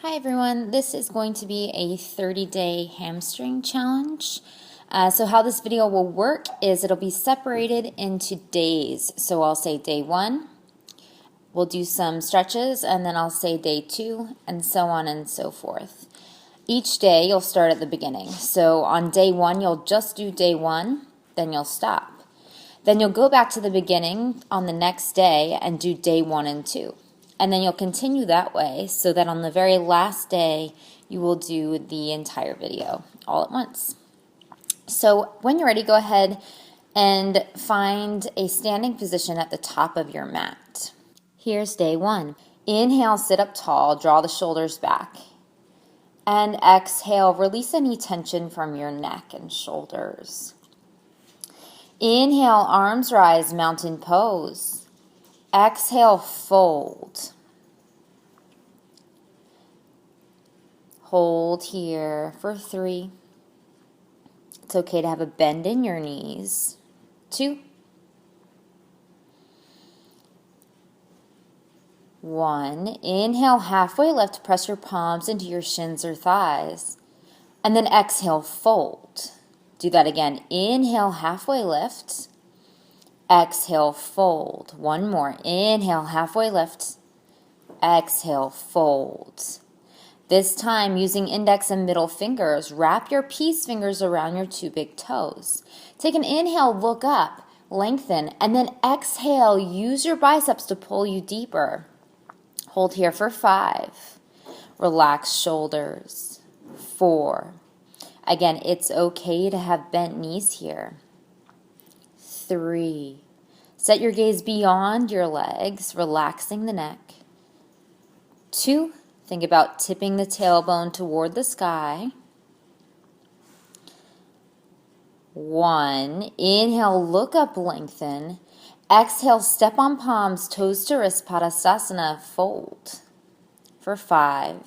Hi everyone, this is going to be a 30-day hamstring challenge. So how this video will work is it'll be separated into days. So I'll say day 1, we'll do some stretches, and then I'll say day 2, and so on and so forth. Each day you'll start at the beginning. So on day 1 you'll just do day 1, then you'll stop. Then you'll go back to the beginning on the next day and do day 1 and 2. And then you'll continue that way so that on the very last day, you will do the entire video all at once. So when you're ready, go ahead and find a standing position at the top of your mat. Here's day 1. Inhale, sit up tall, draw the shoulders back. And exhale, release any tension from your neck and shoulders. Inhale, arms rise, mountain pose. Exhale, fold. Hold here for 3. It's okay to have a bend in your knees. 2. 1. Inhale, halfway lift, press your palms into your shins or thighs. And then exhale, fold. Do that again. Inhale, halfway lift. Exhale, fold. One more. Inhale, halfway lift. Exhale, fold. This time, using index and middle fingers, wrap your peace fingers around your 2 big toes. Take an inhale, look up, lengthen, and then exhale, use your biceps to pull you deeper. Hold here for 5. Relax shoulders. 4. Again, it's okay to have bent knees here. 3. Set your gaze beyond your legs, relaxing the neck. 2. Think about tipping the tailbone toward the sky. 1. Inhale, look up, lengthen. Exhale, step on palms, toes to wrist, Padasana, fold. For 5.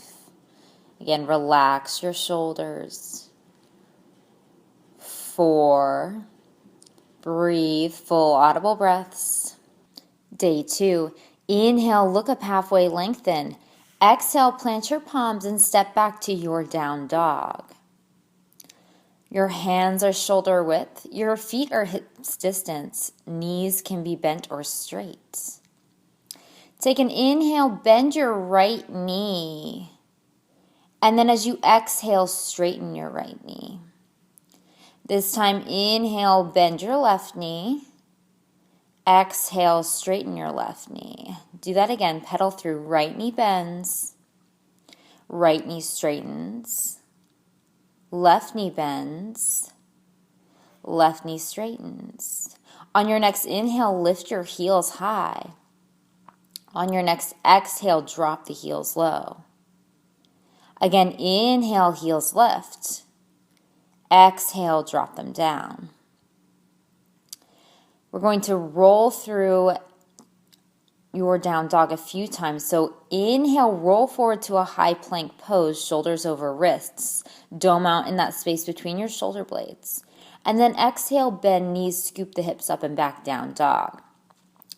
Again, relax your shoulders. 4. Breathe, full audible breaths. Day 2. Inhale, look up halfway, lengthen. Exhale, plant your palms and step back to your down dog. Your hands are shoulder width. Your feet are hips distance. Knees can be bent or straight. Take an inhale, bend your right knee. And then as you exhale, straighten your right knee. This time, inhale, bend your left knee. Exhale, straighten your left knee. Do that again. Pedal through. Right knee bends. Right knee straightens. Left knee bends. Left knee straightens. On your next inhale, lift your heels high. On your next exhale, drop the heels low. Again, inhale, heels lift. Exhale, drop them down. We're going to roll through your down dog a few times. So inhale, roll forward to a high plank pose, shoulders over wrists. Dome out in that space between your shoulder blades. And then exhale, bend knees, scoop the hips up and back, down dog.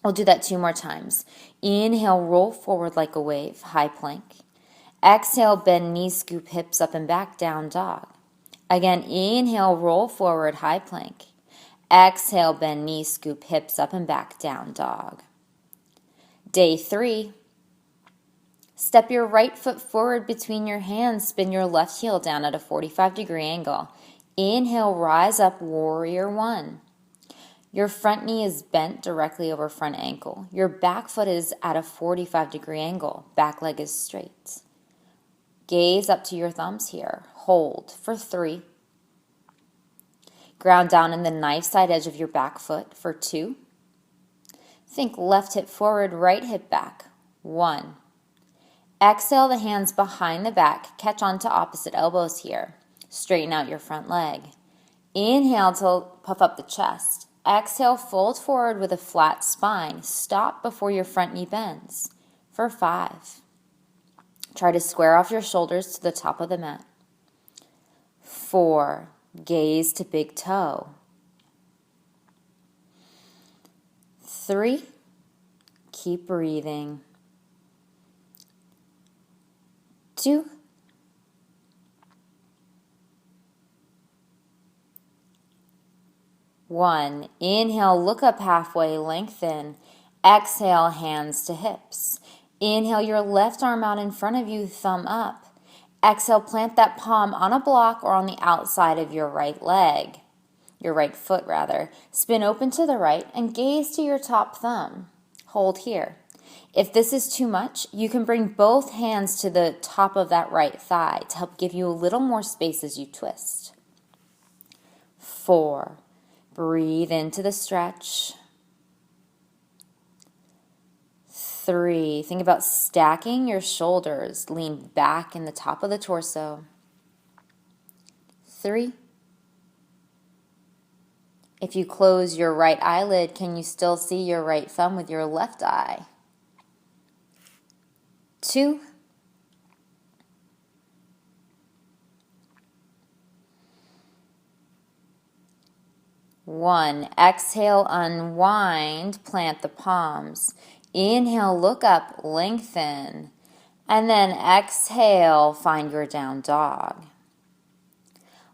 We'll do that 2 more times. Inhale, roll forward like a wave, high plank. Exhale, bend knees, scoop hips up and back, down dog. Again, inhale, roll forward, high plank. Exhale, bend knees, scoop hips up and back, down dog. Day 3. Step your right foot forward between your hands. Spin your left heel down at a 45-degree angle. Inhale, rise up, warrior 1. Your front knee is bent directly over front ankle. Your back foot is at a 45-degree angle. Back leg is straight. Gaze up to your thumbs here. Hold for 3. Ground down in the knife side edge of your back foot for 2. Think left hip forward, right hip back. 1. Exhale the hands behind the back. Catch on to opposite elbows here. Straighten out your front leg. Inhale to puff up the chest. Exhale, fold forward with a flat spine. Stop before your front knee bends for 5. Try to square off your shoulders to the top of the mat. 4. Gaze to big toe. 3. Keep breathing. 2, 1. Inhale, look up halfway, lengthen. Exhale, hands to hips. Inhale, your left arm out in front of you, thumb up. Exhale, plant that palm on a block or on the outside of your right leg. Your right foot, rather. Spin open to the right and gaze to your top thumb. Hold here. If this is too much, you can bring both hands to the top of that right thigh to help give you a little more space as you twist. 4. Breathe into the stretch. 3. Think about stacking your shoulders. Lean back in the top of the torso. 3. If you close your right eyelid, can you still see your right thumb with your left eye? 2. 1. Exhale, unwind, plant the palms. Inhale, look up, lengthen. And then exhale, find your down dog.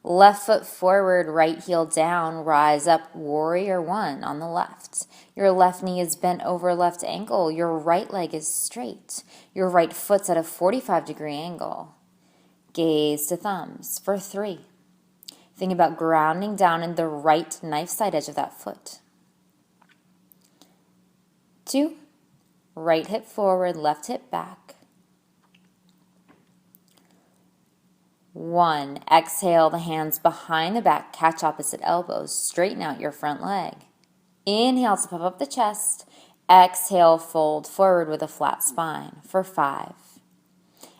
Left foot forward, right heel down, rise up, warrior 1 on the left. Your left knee is bent over left ankle. Your right leg is straight. Your right foot's at a 45-degree angle. Gaze to thumbs for 3. Think about grounding down in the right knife side edge of that foot. 2. Right hip forward, left hip back. 1. Exhale, the hands behind the back, catch opposite elbows, straighten out your front leg. Inhale to puff up the chest. Exhale, fold forward with a flat spine for 5.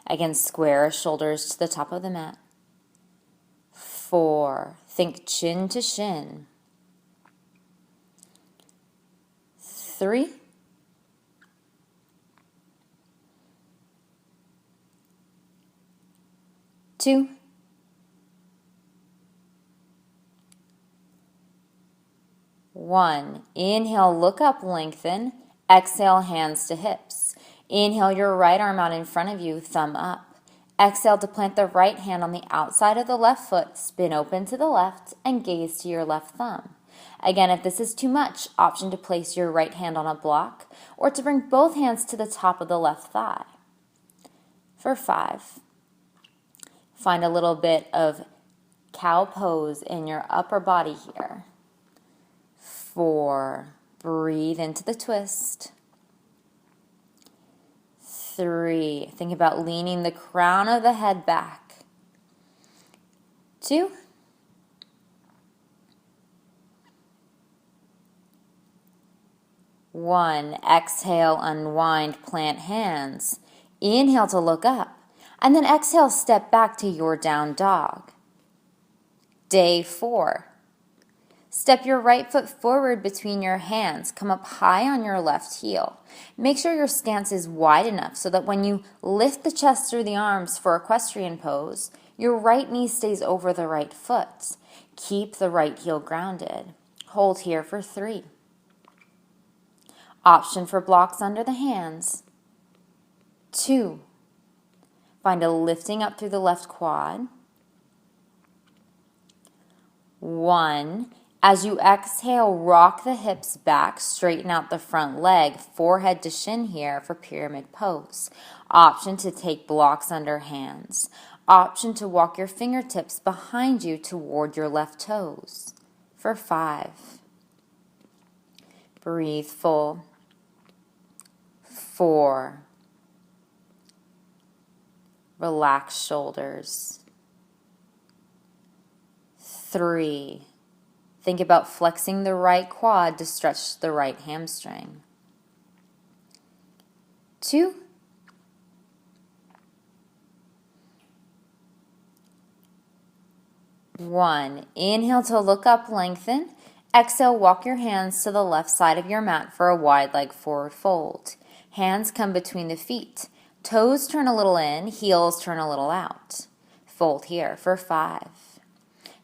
Again, square shoulders to the top of the mat. 4. Think chin to shin. 3. 2. 1. Inhale, look up, lengthen. Exhale, hands to hips. Inhale, your right arm out in front of you, thumb up. Exhale to plant the right hand on the outside of the left foot, spin open to the left, and gaze to your left thumb. Again, if this is too much, option to place your right hand on a block or to bring both hands to the top of the left thigh. For 5. Find a little bit of cow pose in your upper body here. 4. Breathe into the twist. 3. Think about leaning the crown of the head back. 2. 1. Exhale, unwind, plant hands. Inhale to look up. And then exhale, step back to your down dog. Day 4. Step your right foot forward between your hands. Come up high on your left heel. Make sure your stance is wide enough so that when you lift the chest through the arms for equestrian pose, your right knee stays over the right foot. Keep the right heel grounded. Hold here for 3. Option for blocks under the hands. 2. Find a lifting up through the left quad. 1. As you exhale, rock the hips back, straighten out the front leg, forehead to shin here for pyramid pose. Option to take blocks under hands. Option to walk your fingertips behind you toward your left toes. For 5. Breathe full. 4. Relax shoulders. 3. Think about flexing the right quad to stretch the right hamstring. 2. 1. Inhale to look up, lengthen. Exhale, walk your hands to the left side of your mat for a wide leg forward fold. Hands come between the feet. Toes turn a little in, heels turn a little out. Fold here for 5.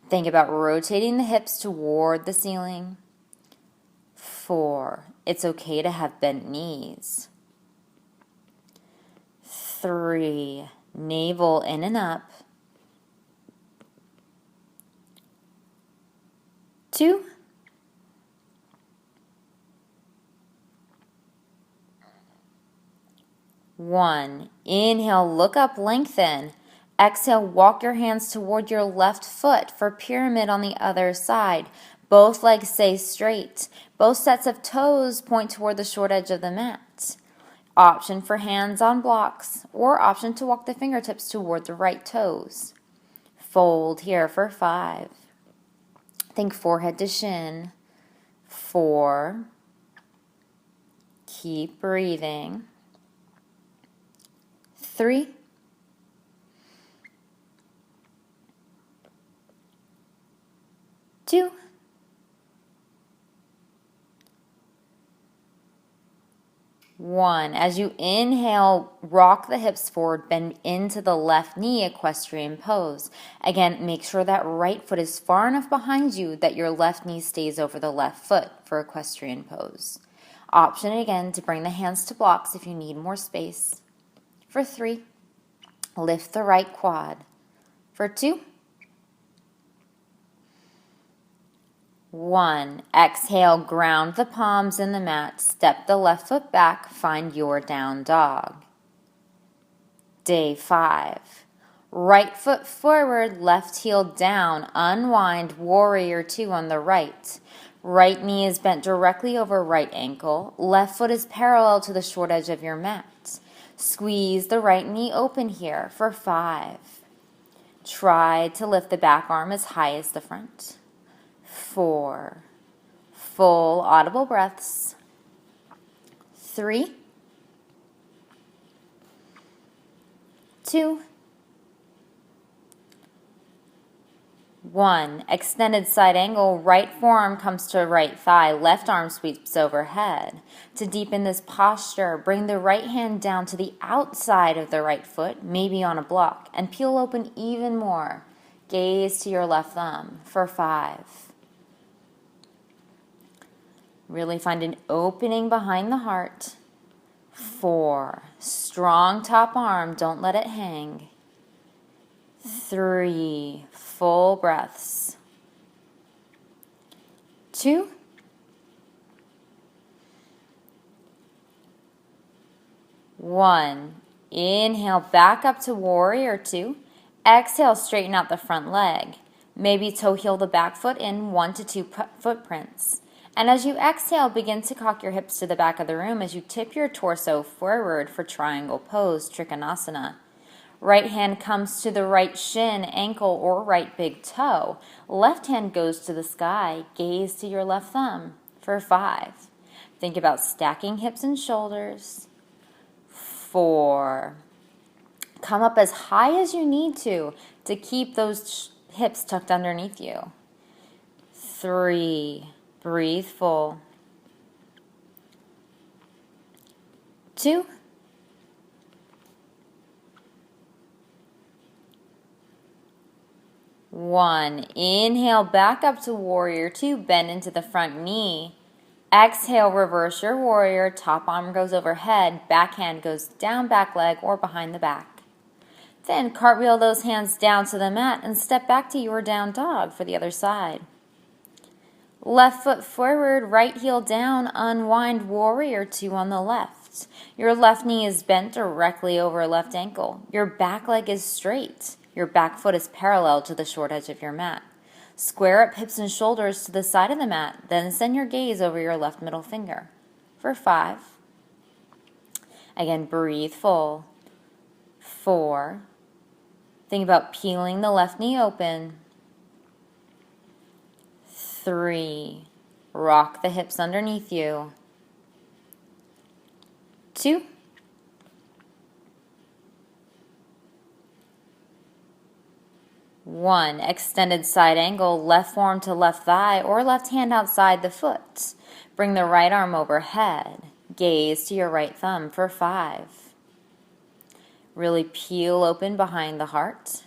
Think about rotating the hips toward the ceiling. 4. It's okay to have bent knees. 3. navel in and up. 2, 1. Inhale, look up, lengthen. Exhale, walk your hands toward your left foot for pyramid on the other side. Both legs stay straight. Both sets of toes point toward the short edge of the mat. Option for hands on blocks, or option to walk the fingertips toward the right toes. Fold here for 5. Think forehead to shin. 4. Keep breathing. 3. 2. 1. As you inhale, rock the hips forward, bend into the left knee, equestrian pose. Again, make sure that right foot is far enough behind you that your left knee stays over the left foot for equestrian pose. Option again to bring the hands to blocks if you need more space. For 3, lift the right quad. For 2, 1. Exhale, ground the palms in the mat. Step the left foot back. Find your down dog. Day 5. Right foot forward, left heel down. Unwind, warrior 2 on the right. Right knee is bent directly over right ankle. Left foot is parallel to the short edge of your mat. Squeeze the right knee open here for 5. Try to lift the back arm as high as the front. 4. Full audible breaths. 3. 2. 1. Extended side angle. Right forearm comes to right thigh. Left arm sweeps overhead. To deepen this posture, bring the right hand down to the outside of the right foot, maybe on a block, and peel open even more. Gaze to your left thumb for 5. Really find an opening behind the heart. 4. Strong top arm. Don't let it hang. 3. Full breaths. 2. 1. Inhale, back up to warrior 2. Exhale, straighten out the front leg. Maybe toe heel the back foot in 1 to 2 footprints. And as you exhale, begin to cock your hips to the back of the room as you tip your torso forward for triangle pose, Trikonasana. Right hand comes to the right shin, ankle, or right big toe. Left hand goes to the sky. Gaze to your left thumb for 5. Think about stacking hips and shoulders. 4. Come up as high as you need to keep those hips tucked underneath you. 3. Breathe full. 2. 1. Inhale, back up to warrior 2. Bend into the front knee. Exhale, reverse your warrior. Top arm goes overhead. Back hand goes down back leg or behind the back. Then cartwheel those hands down to the mat and step back to your down dog for the other side. Left foot forward, right heel down, unwind warrior 2 on the left. Your left knee is bent directly over left ankle. Your back leg is straight. Your back foot is parallel to the short edge of your mat. Square up hips and shoulders to the side of the mat, then send your gaze over your left middle finger for 5. Again, breathe full. 4. Think about peeling the left knee open. 3. Rock the hips underneath you. 2. 1. Extended side angle, left forearm to left thigh or left hand outside the foot. Bring the right arm overhead. Gaze to your right thumb for 5. Really peel open behind the heart.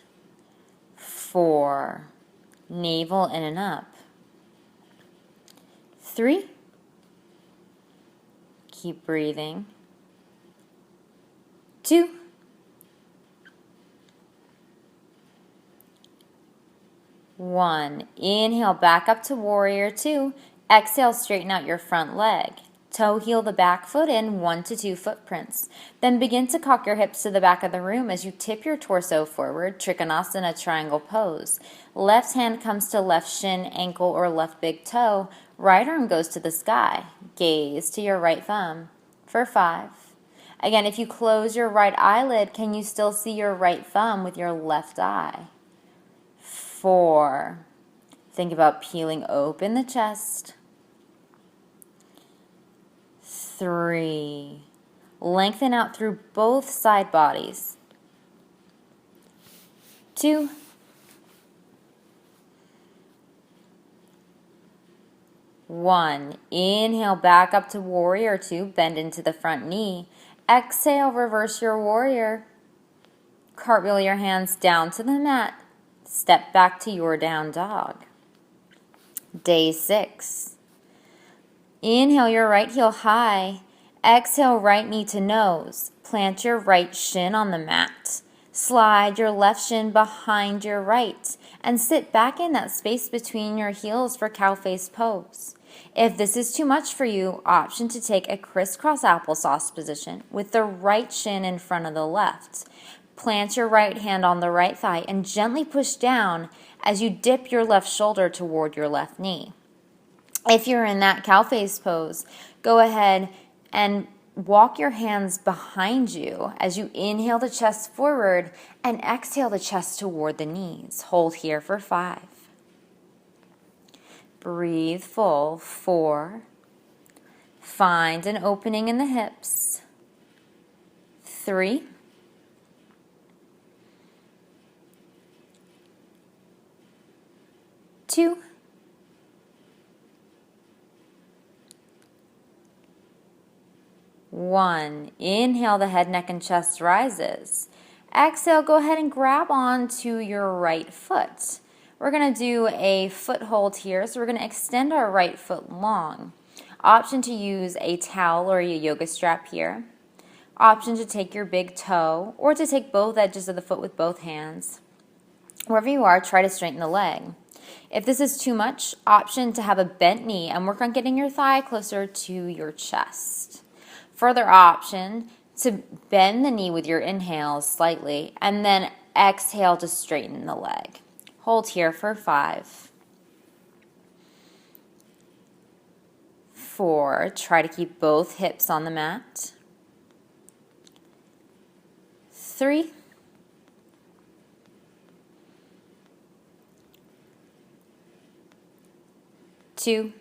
4. Navel in and up. 3. Keep breathing. 2. 1. Inhale, back up to warrior 2. Exhale, straighten out your front leg. Toe heel the back foot in 1 to 2 footprints. Then begin to cock your hips to the back of the room as you tip your torso forward, Trikonasana triangle pose. Left hand comes to left shin, ankle, or left big toe. Right arm goes to the sky. Gaze to your right thumb for 5. Again, if you close your right eyelid, can you still see your right thumb with your left eye? 4. Think about peeling open the chest. 3. Lengthen out through both side bodies. 2. 1. Inhale, back up to warrior 2. Bend into the front knee. Exhale, reverse your warrior. Cartwheel your hands down to the mat. Step back to your down dog. Day 6. Inhale your right heel high. Exhale, right knee to nose. Plant your right shin on the mat. Slide your left shin behind your right and sit back in that space between your heels for cow face pose. If this is too much for you, option to take a crisscross applesauce position with the right shin in front of the left. Plant your right hand on the right thigh and gently push down as you dip your left shoulder toward your left knee. If you're in that cow face pose, go ahead and walk your hands behind you as you inhale the chest forward and exhale the chest toward the knees. Hold here for 5. Breathe full. 4. Find an opening in the hips. 3. 2. 1. Inhale, the head, neck, and chest rises. Exhale, go ahead and grab onto your right foot. We're going to do a foothold here, so we're going to extend our right foot long. Option to use a towel or a yoga strap here. Option to take your big toe or to take both edges of the foot with both hands. Wherever you are, try to straighten the leg. If this is too much, option to have a bent knee and work on getting your thigh closer to your chest. Further option to bend the knee with your inhale slightly and then exhale to straighten the leg. Hold here for 5. 4. Try to keep both hips on the mat. 3. 2.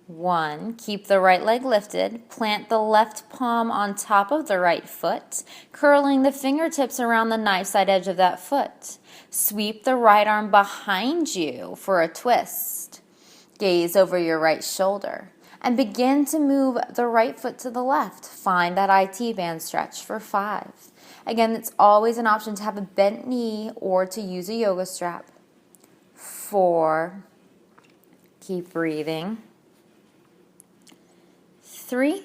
1. Keep the right leg lifted. Plant the left palm on top of the right foot, curling the fingertips around the knife side edge of that foot. Sweep the right arm behind you for a twist. Gaze over your right shoulder and begin to move the right foot to the left. Find that IT band stretch for 5. Again, it's always an option to have a bent knee or to use a yoga strap. 4. Keep breathing. 3.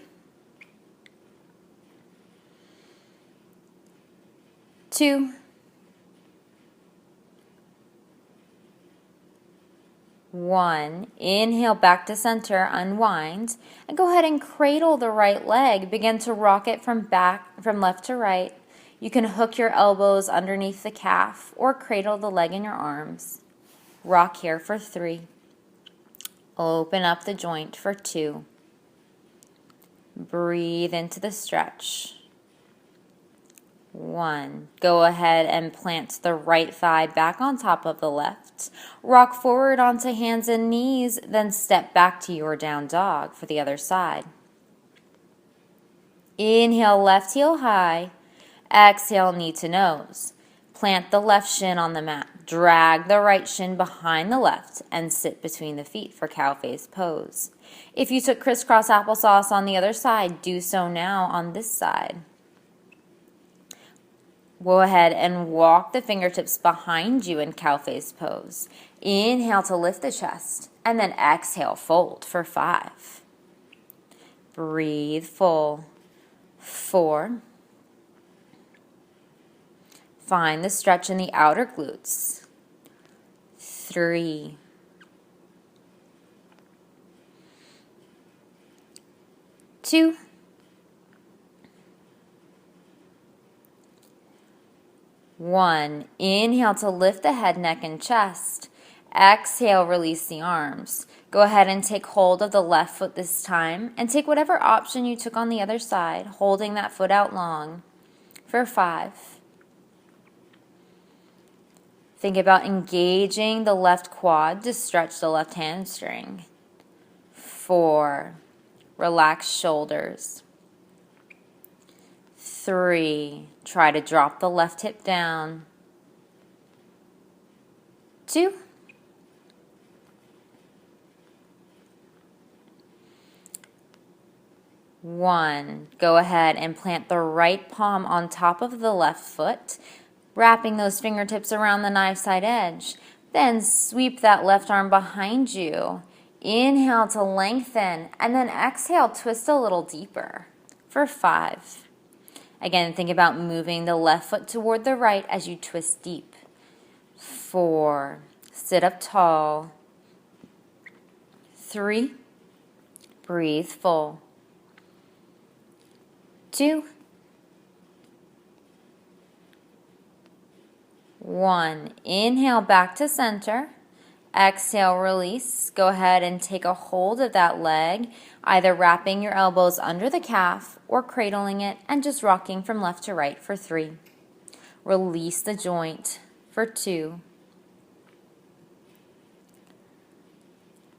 2. 1. Inhale back to center, unwind, and go ahead and cradle the right leg. Begin to rock it from left to right. You can hook your elbows underneath the calf or cradle the leg in your arms. Rock here for 3. Open up the joint for 2. Breathe into the stretch. 1. Go ahead and plant the right thigh back on top of the left. Rock forward onto hands and knees, then step back to your down dog for the other side. Inhale, left heel high. Exhale, knee to nose. Plant the left shin on the mat. Drag the right shin behind the left and sit between the feet for cow face pose. If you took crisscross applesauce on the other side, do so now on this side. Go ahead and walk the fingertips behind you in cow face pose. Inhale to lift the chest and then exhale, fold for 5. Breathe full. 4. Find the stretch in the outer glutes. 3, 2, 1. Inhale to lift the head, neck, and chest. Exhale, release the arms. Go ahead and take hold of the left foot this time and take whatever option you took on the other side, holding that foot out long for 5. Think about engaging the left quad to stretch the left hamstring. 4. Relax shoulders. 3. Try to drop the left hip down. 2. 1. Go ahead and plant the right palm on top of the left foot, wrapping those fingertips around the knife side edge. Then sweep that left arm behind you. Inhale to lengthen, and then exhale, twist a little deeper for 5. Again, think about moving the left foot toward the right as you twist deep. 4. Sit up tall. 3. Breathe full. 2. 1. Inhale back to center. Exhale, release. Go ahead and take a hold of that leg, either wrapping your elbows under the calf or cradling it and just rocking from left to right for 3. Release the joint for 2.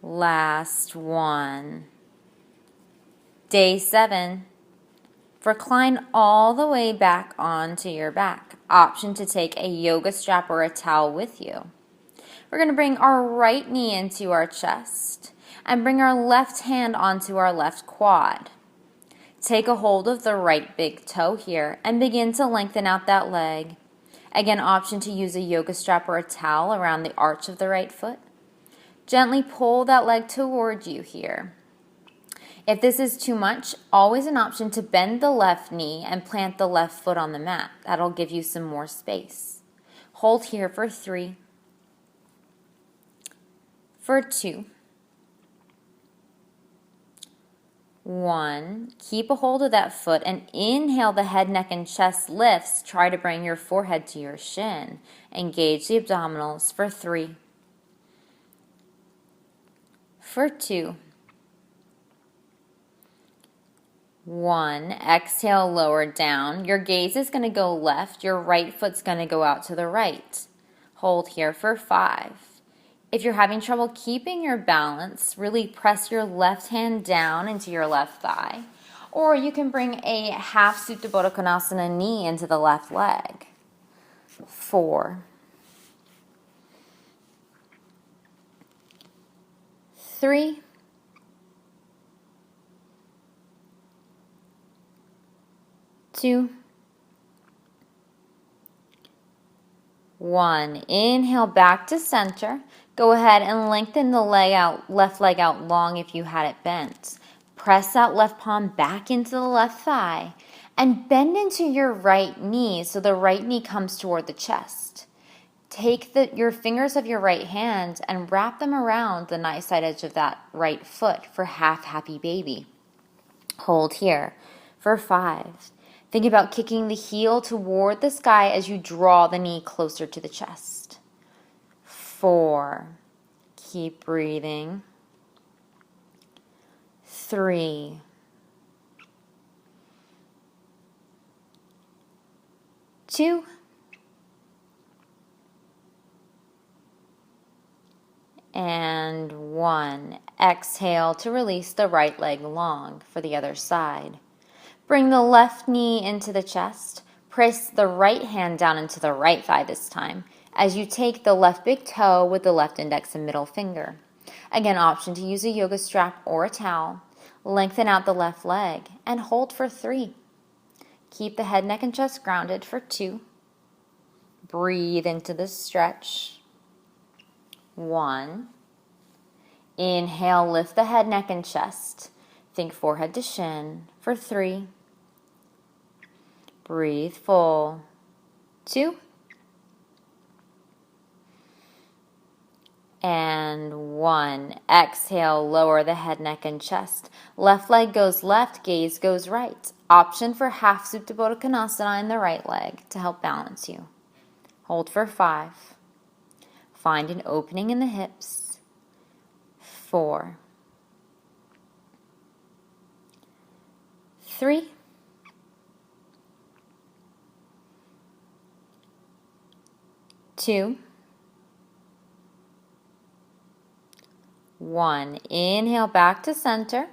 Last one. Day 7. Recline all the way back onto your back. Option to take a yoga strap or a towel with you. We're going to bring our right knee into our chest and bring our left hand onto our left quad. Take a hold of the right big toe here and begin to lengthen out that leg. Again, option to use a yoga strap or a towel around the arch of the right foot. Gently pull that leg toward you here. If this is too much, always an option to bend the left knee and plant the left foot on the mat. That'll give you some more space. Hold here for 3. For 2. 1. Keep a hold of that foot and inhale, the head, neck, and chest lifts. Try to bring your forehead to your shin. Engage the abdominals for 3. For 2. 1. Exhale, lower down. Your gaze is going to go left. Your right foot's going to go out to the right. Hold here for 5. If you're having trouble keeping your balance, really press your left hand down into your left thigh. Or you can bring a half Supta Baddha Konasana knee into the left leg. 4. 3. 2. 1. Inhale back to center. Go ahead and lengthen the leg out, left leg out long if you had it bent. Press that left palm back into the left thigh and bend into your right knee so the right knee comes toward the chest. Take your fingers of your right hand and wrap them around the nice side edge of that right foot for half happy baby. Hold here for 5. Think about kicking the heel toward the sky as you draw the knee closer to the chest. 4. Keep breathing. 3. 2. And 1. Exhale to release the right leg long for the other side. Bring the left knee into the chest. Press the right hand down into the right thigh this time as you take the left big toe with the left index and middle finger. Again, option to use a yoga strap or a towel. Lengthen out the left leg and hold for 3. Keep the head, neck, and chest grounded for 2. Breathe into the stretch. 1. Inhale, lift the head, neck, and chest. Think forehead to shin for 3. Breathe full. 2. And 1. Exhale, lower the head, neck, and chest. Left leg goes left, gaze goes right. Option for half Supta Baddha Konasana in the right leg to help balance you. Hold for 5. Find an opening in the hips. 4. 3. 2. 1. Inhale back to center.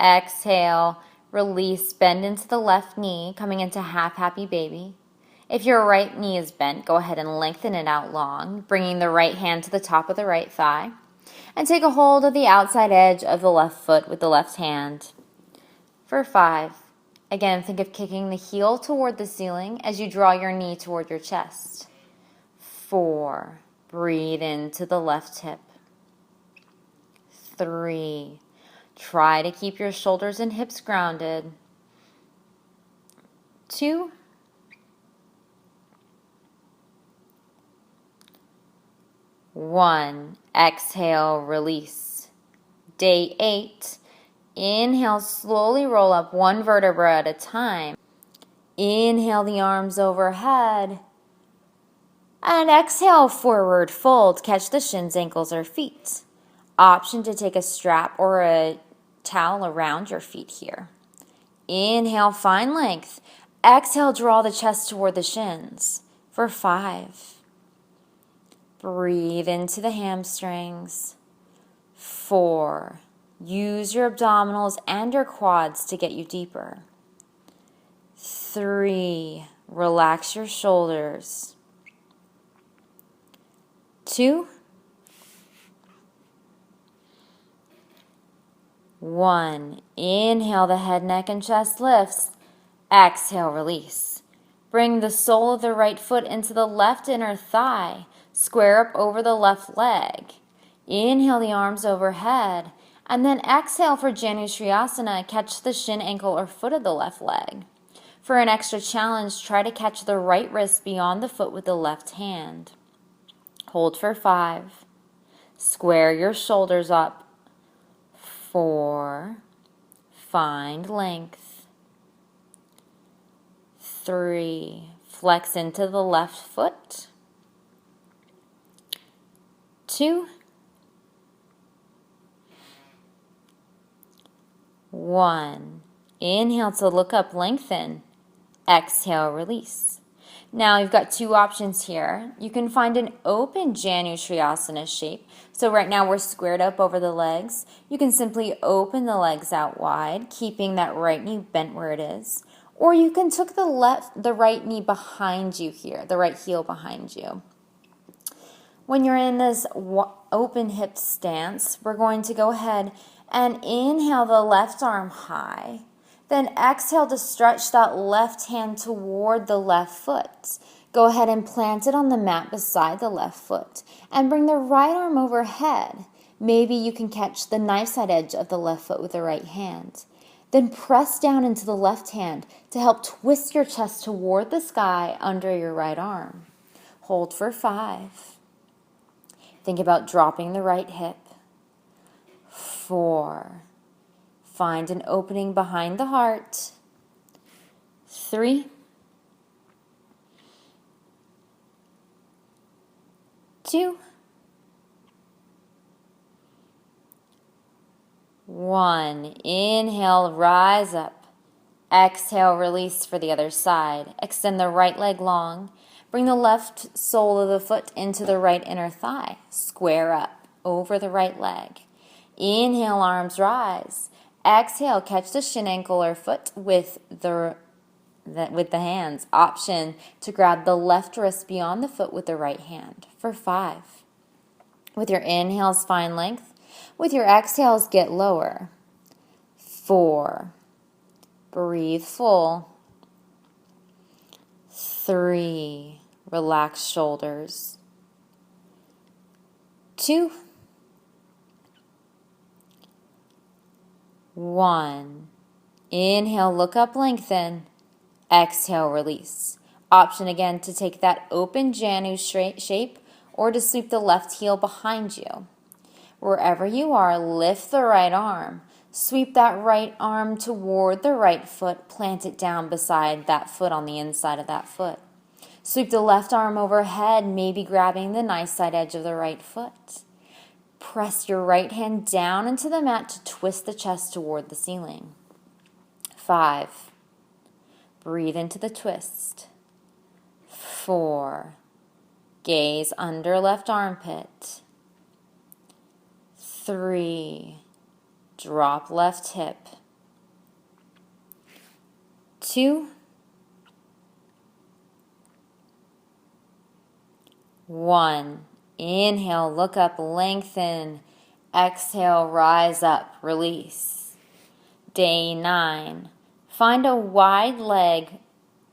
Exhale, release, bend into the left knee, coming into half happy baby. If your right knee is bent, go ahead and lengthen it out long, bringing the right hand to the top of the right thigh. And take a hold of the outside edge of the left foot with the left hand. For 5. Again, think of kicking the heel toward the ceiling as you draw your knee toward your chest. 4. Breathe into the left hip. 3. Try to keep your shoulders and hips grounded. 2. 1. Exhale, release. Day 8. Inhale, slowly roll up one vertebra at a time. Inhale the arms overhead. And exhale, forward fold. Catch the shins, ankles, or feet. Option to take a strap or a towel around your feet here. Inhale, find length. Exhale, draw the chest toward the shins. For 5. Breathe into the hamstrings. 4. Use your abdominals and your quads to get you deeper. 3. Relax your shoulders. 2. 1. Inhale, the head, neck, and chest lifts. Exhale, release. Bring the sole of the right foot into the left inner thigh. Square up over the left leg. Inhale the arms overhead. And then exhale for Janu Shriyasana. Catch the shin, ankle, or foot of the left leg. For an extra challenge, try to catch the right wrist beyond the foot with the left hand. Hold for 5. Square your shoulders up. 4. Find length. 3. Flex into the left foot. 2. 1. Inhale to look up, lengthen. Exhale, release. Now you've got 2 options here. You can find an open Janu Shriyasana shape. So right now we're squared up over the legs. You can simply open the legs out wide, keeping that right knee bent where it is. Or you can tuck the right knee behind you here, the right heel behind you. When you're in this open hip stance, we're going to go ahead and inhale the left arm high. Then exhale to stretch that left hand toward the left foot. Go ahead and plant it on the mat beside the left foot. And bring the right arm overhead. Maybe you can catch the knife side edge of the left foot with the right hand. Then press down into the left hand to help twist your chest toward the sky under your right arm. Hold for 5. Think about dropping the right hip. 4. Find an opening behind the heart. 3. 2. 1. Inhale, rise up. Exhale, release for the other side. Extend the right leg long. Bring the left sole of the foot into the right inner thigh. Square up over the right leg. Inhale, arms rise. Exhale, catch the shin, ankle, or foot with the hands. Option to grab the left wrist beyond the foot with the right hand. For 5. With your inhales, find length. With your exhales, get lower. 4. Breathe full. 3. Relax shoulders. 2. 1. Inhale, look up, lengthen. Exhale, release. Option again to take that open Janu shape or to sweep the left heel behind you. Wherever you are, lift the right arm. Sweep that right arm toward the right foot. Plant it down beside that foot on the inside of that foot. Sweep the left arm overhead, maybe grabbing the nice side edge of the right foot. Press your right hand down into the mat to twist the chest toward the ceiling. 5. Breathe into the twist. 4. Gaze under left armpit. 3. Drop left hip. 2. 1. Inhale, look up, lengthen. Exhale, rise up, release. Day 9. Find a wide leg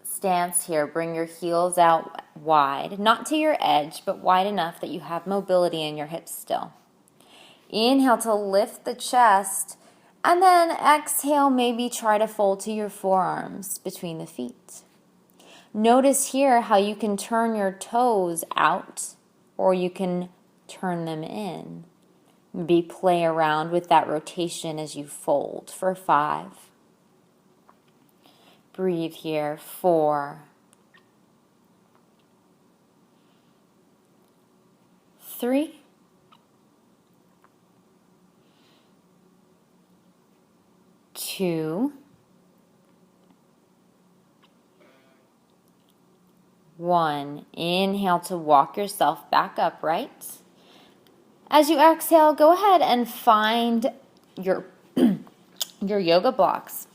stance here. Bring your heels out wide, not to your edge, but wide enough that you have mobility in your hips still. Inhale to lift the chest, and then exhale, maybe try to fold to your forearms between the feet. Notice here how you can turn your toes out or you can turn them in. Maybe play around with that rotation as you fold for 5. Breathe here. 4. 3. 2. 1. Inhale to walk yourself back upright. As you exhale, go ahead and find your yoga blocks.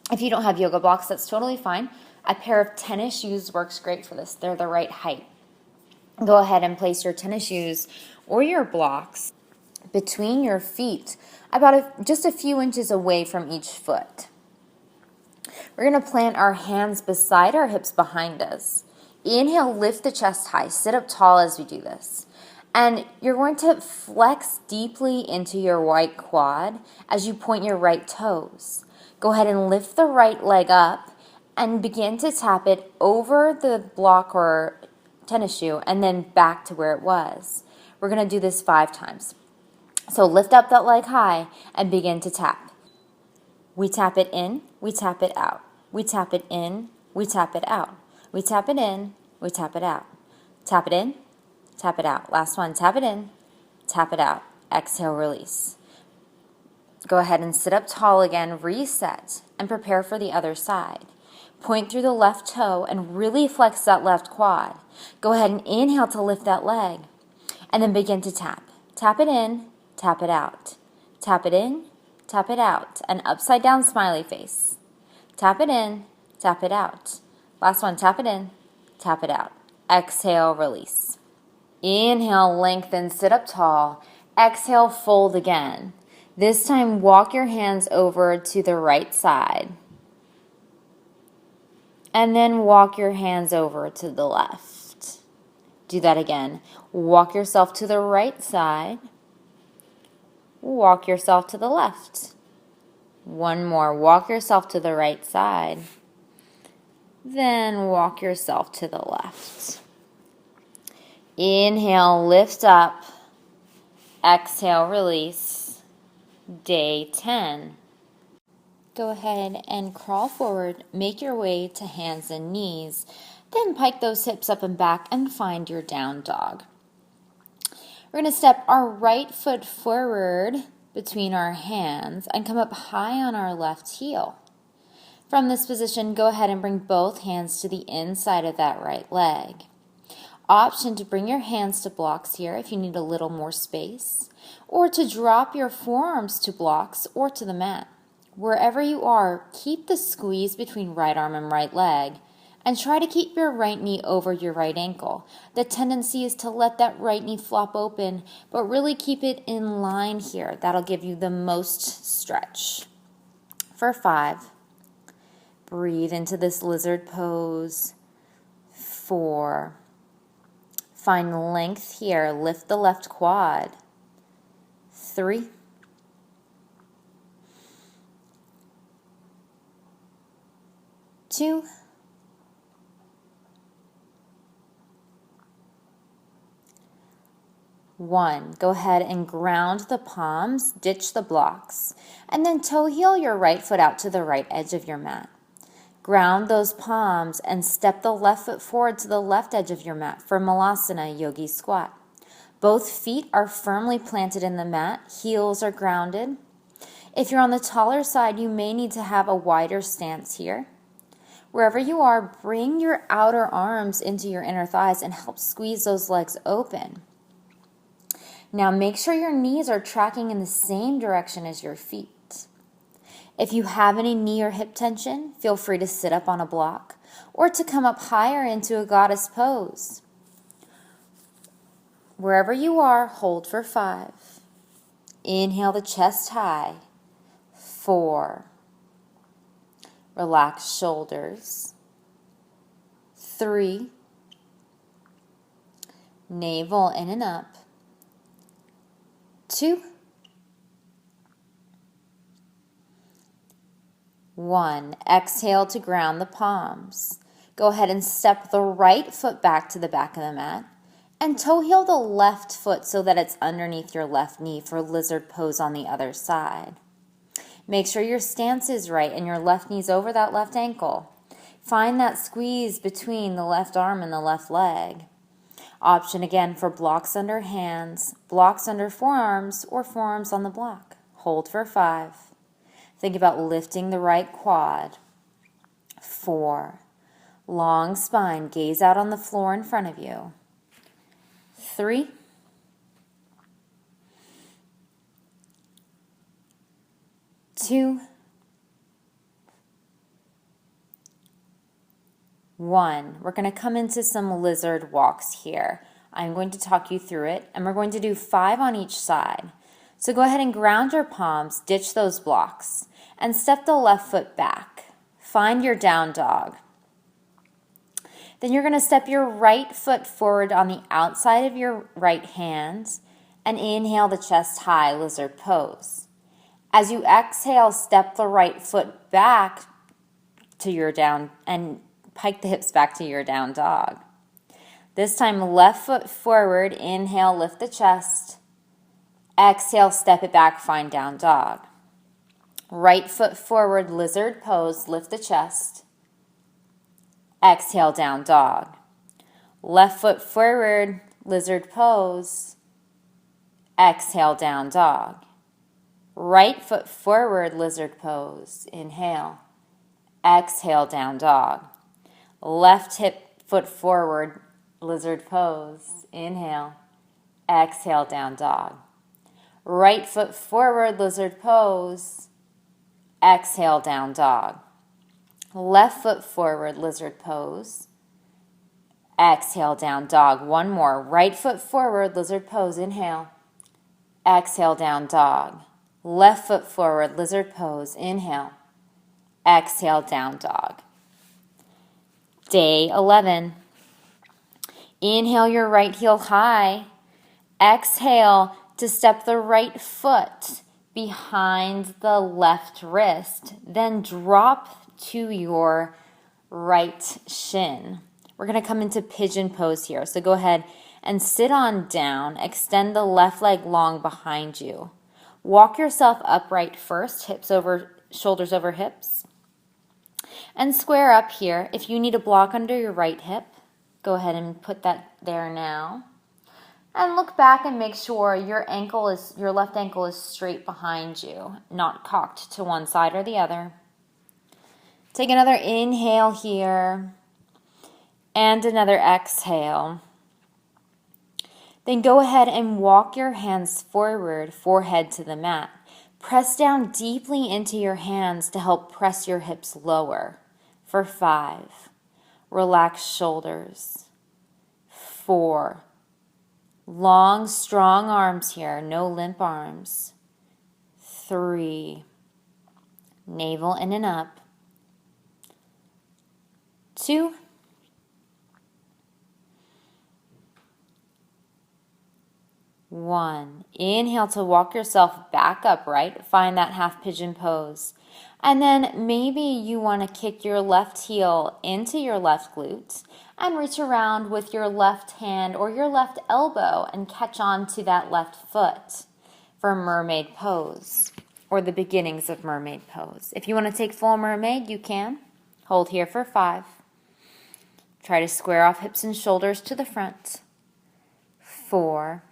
If you don't have yoga blocks, that's totally fine. A pair of tennis shoes works great for this. They're the right height. Go ahead and place your tennis shoes or your blocks between your feet, about just a few inches away from each foot. We're going to plant our hands beside our hips behind us. Inhale, lift the chest high. Sit up tall as we do this. And you're going to flex deeply into your right quad as you point your right toes. Go ahead and lift the right leg up and begin to tap it over the block or tennis shoe and then back to where it was. We're going to do this 5 times. So lift up that leg high and begin to tap. We tap it in, we tap it out. We tap it in, we tap it out. We tap it in, we tap it out. Tap it in, tap it out. Last one, tap it in, tap it out. Exhale, release. Go ahead and sit up tall again, reset, and prepare for the other side. Point through the left toe and really flex that left quad. Go ahead and inhale to lift that leg, and then begin to tap. Tap it in, tap it out. Tap it in, tap it out. An upside down smiley face. Tap it in, tap it out. Last one, tap it in, tap it out. Exhale, release. Inhale, lengthen, sit up tall. Exhale, fold again. This time, walk your hands over to the right side. And then walk your hands over to the left. Do that again. Walk yourself to the right side. Walk yourself to the left. One more. Walk yourself to the right side. Then walk yourself to the left. Inhale, lift up. Exhale, release. Day 10. Go ahead and crawl forward. Make your way to hands and knees. Then pike those hips up and back and find your down dog. We're going to step our right foot forward between our hands and come up high on our left heel. From this position, go ahead and bring both hands to the inside of that right leg. Option to bring your hands to blocks here if you need a little more space, or to drop your forearms to blocks or to the mat. Wherever you are, keep the squeeze between right arm and right leg, and try to keep your right knee over your right ankle. The tendency is to let that right knee flop open, but really keep it in line here. That'll give you the most stretch. For 5, breathe into this lizard pose. 4, find length here. Lift the left quad. 3, 2, 1. 1. Go ahead and ground the palms, ditch the blocks, and then toe heel your right foot out to the right edge of your mat. Ground those palms and step the left foot forward to the left edge of your mat for Malasana Yogi Squat. Both feet are firmly planted in the mat, heels are grounded. If you're on the taller side, you may need to have a wider stance here. Wherever you are, bring your outer arms into your inner thighs and help squeeze those legs open. Now make sure your knees are tracking in the same direction as your feet. If you have any knee or hip tension, feel free to sit up on a block or to come up higher into a goddess pose. Wherever you are, hold for 5. Inhale the chest high. 4. Relax shoulders. 3. Navel in and up. 2. 1. Exhale to ground the palms. Go ahead and step the right foot back to the back of the mat and toe heel the left foot so that it's underneath your left knee for lizard pose on the other side. Make sure your stance is right and your left knee's over that left ankle. Find that squeeze between the left arm and the left leg. Option again for blocks under hands, blocks under forearms, or forearms on the block. Hold for 5. Think about lifting the right quad. 4. Long spine, gaze out on the floor in front of you. 3. 2. 1. We're going to come into some lizard walks here. I'm going to talk you through it, and we're going to do 5 on each side. So go ahead and ground your palms, ditch those blocks, and step the left foot back. Find your down dog. Then you're going to step your right foot forward on the outside of your right hand and inhale the chest high lizard pose. As you exhale, step the right foot back to your down and pike the hips back to your down dog. This time, left foot forward, inhale, lift the chest. Exhale, step it back, find down dog. Right foot forward, lizard pose, lift the chest. Exhale, down dog. Left foot forward, lizard pose. Exhale, down dog. Right foot forward, lizard pose. Inhale. Exhale, down dog. Left hip foot forward, lizard pose. Inhale. Exhale, down dog. Right foot forward, lizard pose. Exhale, down dog. Left foot forward, lizard pose. Exhale, down dog. One more. Right foot forward, lizard pose. Inhale. Exhale, down dog. Left foot forward, lizard pose. Inhale. Exhale, down dog. Day 11. Inhale your right heel high. Exhale to step the right foot behind the left wrist. Then drop to your right shin. We're going to come into pigeon pose here. So go ahead and sit on down. Extend the left leg long behind you. Walk yourself upright first, hips over, shoulders over hips. And square up here. If you need a block under your right hip, go ahead and put that there now. And look back and make sure your left ankle is straight behind you, not cocked to one side or the other. Take another inhale here and another exhale. Then go ahead and walk your hands forward, forehead to the mat. Press down deeply into your hands to help press your hips lower. For 5, relax shoulders. 4, long, strong arms here, no limp arms. 3, navel in and up. 2, 1. Inhale to walk yourself back upright. Find that half pigeon pose. And then maybe you want to kick your left heel into your left glute and reach around with your left hand or your left elbow and catch on to that left foot for mermaid pose, or the beginnings of mermaid pose. If you want to take full mermaid, you can. Hold here for 5. Try to square off hips and shoulders to the front. 4.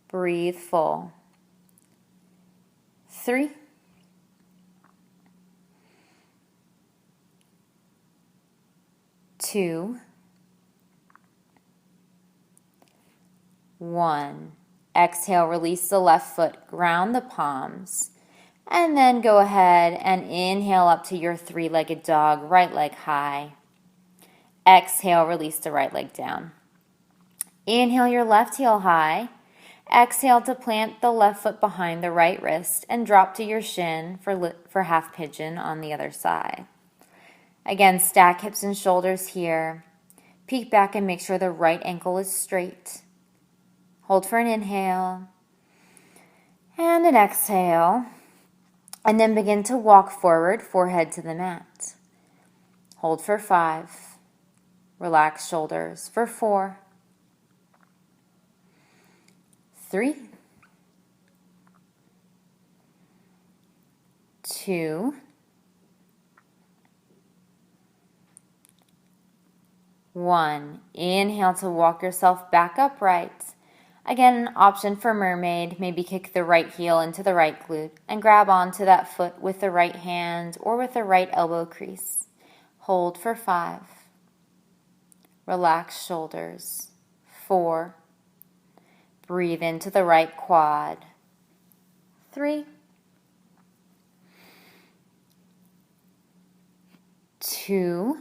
Breathe full. 3. 2. 1. Exhale, release the left foot, ground the palms, and then go ahead and inhale up to your 3-legged dog, right leg high. Exhale, release the right leg down. Inhale your left heel high. Exhale to plant the left foot behind the right wrist and drop to your shin for half pigeon on the other side. Again, stack hips and shoulders here. Peek back and make sure the right ankle is straight. Hold for an inhale and an exhale. And then begin to walk forward, forehead to the mat. Hold for 5. Relax shoulders for 4. 3. 2. 1. Inhale to walk yourself back upright. Again, an option for mermaid, maybe kick the right heel into the right glute and grab onto that foot with the right hand or with the right elbow crease. Hold for 5. Relax shoulders. 4. Breathe into the right quad. 3. 2.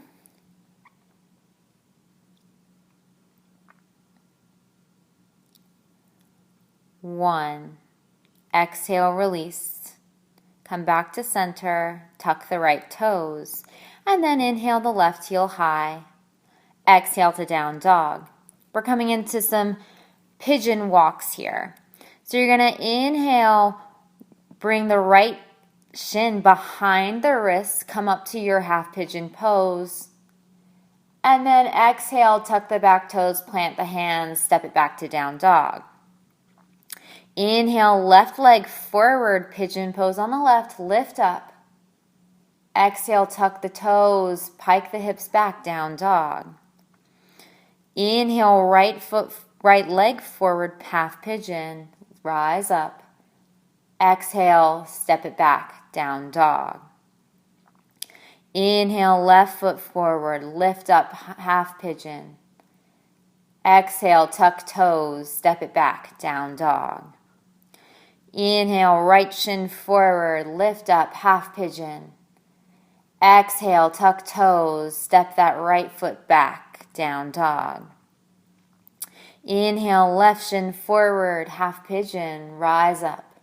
1. Exhale, release. Come back to center, tuck the right toes, and then inhale the left heel high. Exhale to down dog. We're coming into some pigeon walks here. So you're going to inhale, bring the right shin behind the wrist, come up to your half pigeon pose, and then exhale, tuck the back toes, plant the hands, step it back to down dog. Inhale, left leg forward, pigeon pose on the left, lift up. Exhale, tuck the toes, pike the hips back, down dog. Inhale, right leg forward, half pigeon, rise up. Exhale, step it back, down dog. Inhale, left foot forward, lift up, half pigeon. Exhale, tuck toes, step it back, down dog. Inhale, right shin forward, lift up, half pigeon. Exhale, tuck toes, step that right foot back, down dog. Inhale, left shin forward, half pigeon, rise up.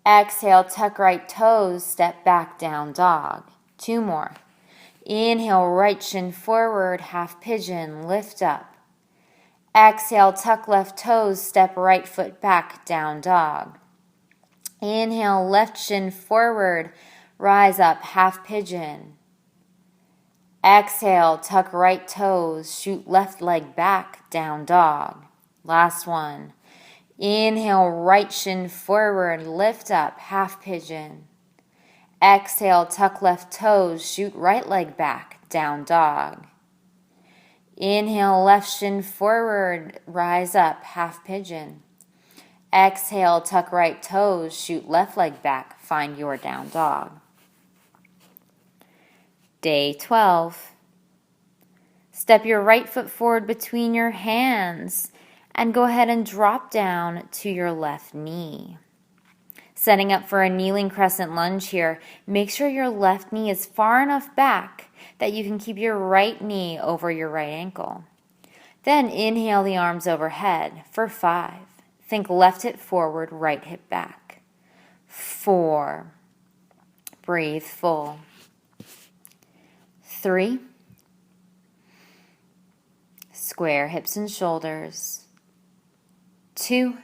Exhale, tuck right toes, step back, down dog. 2 more. Inhale, right shin forward, half pigeon, lift up. Exhale, tuck left toes, step right foot back, down dog. Inhale, left shin forward, rise up, half pigeon. Exhale, tuck right toes, shoot left leg back, down dog. Last one. Inhale, right shin forward, lift up, half pigeon. Exhale, tuck left toes, shoot right leg back, down dog. Inhale, left shin forward, rise up, half pigeon. Exhale, tuck right toes, shoot left leg back, find your down dog. Day 12. Step your right foot forward between your hands and go ahead and drop down to your left knee. Setting up for a kneeling crescent lunge here, make sure your left knee is far enough back that you can keep your right knee over your right ankle. Then inhale the arms overhead for 5. Think left hip forward, right hip back. 4. Breathe full. 3. Square hips and shoulders. 2.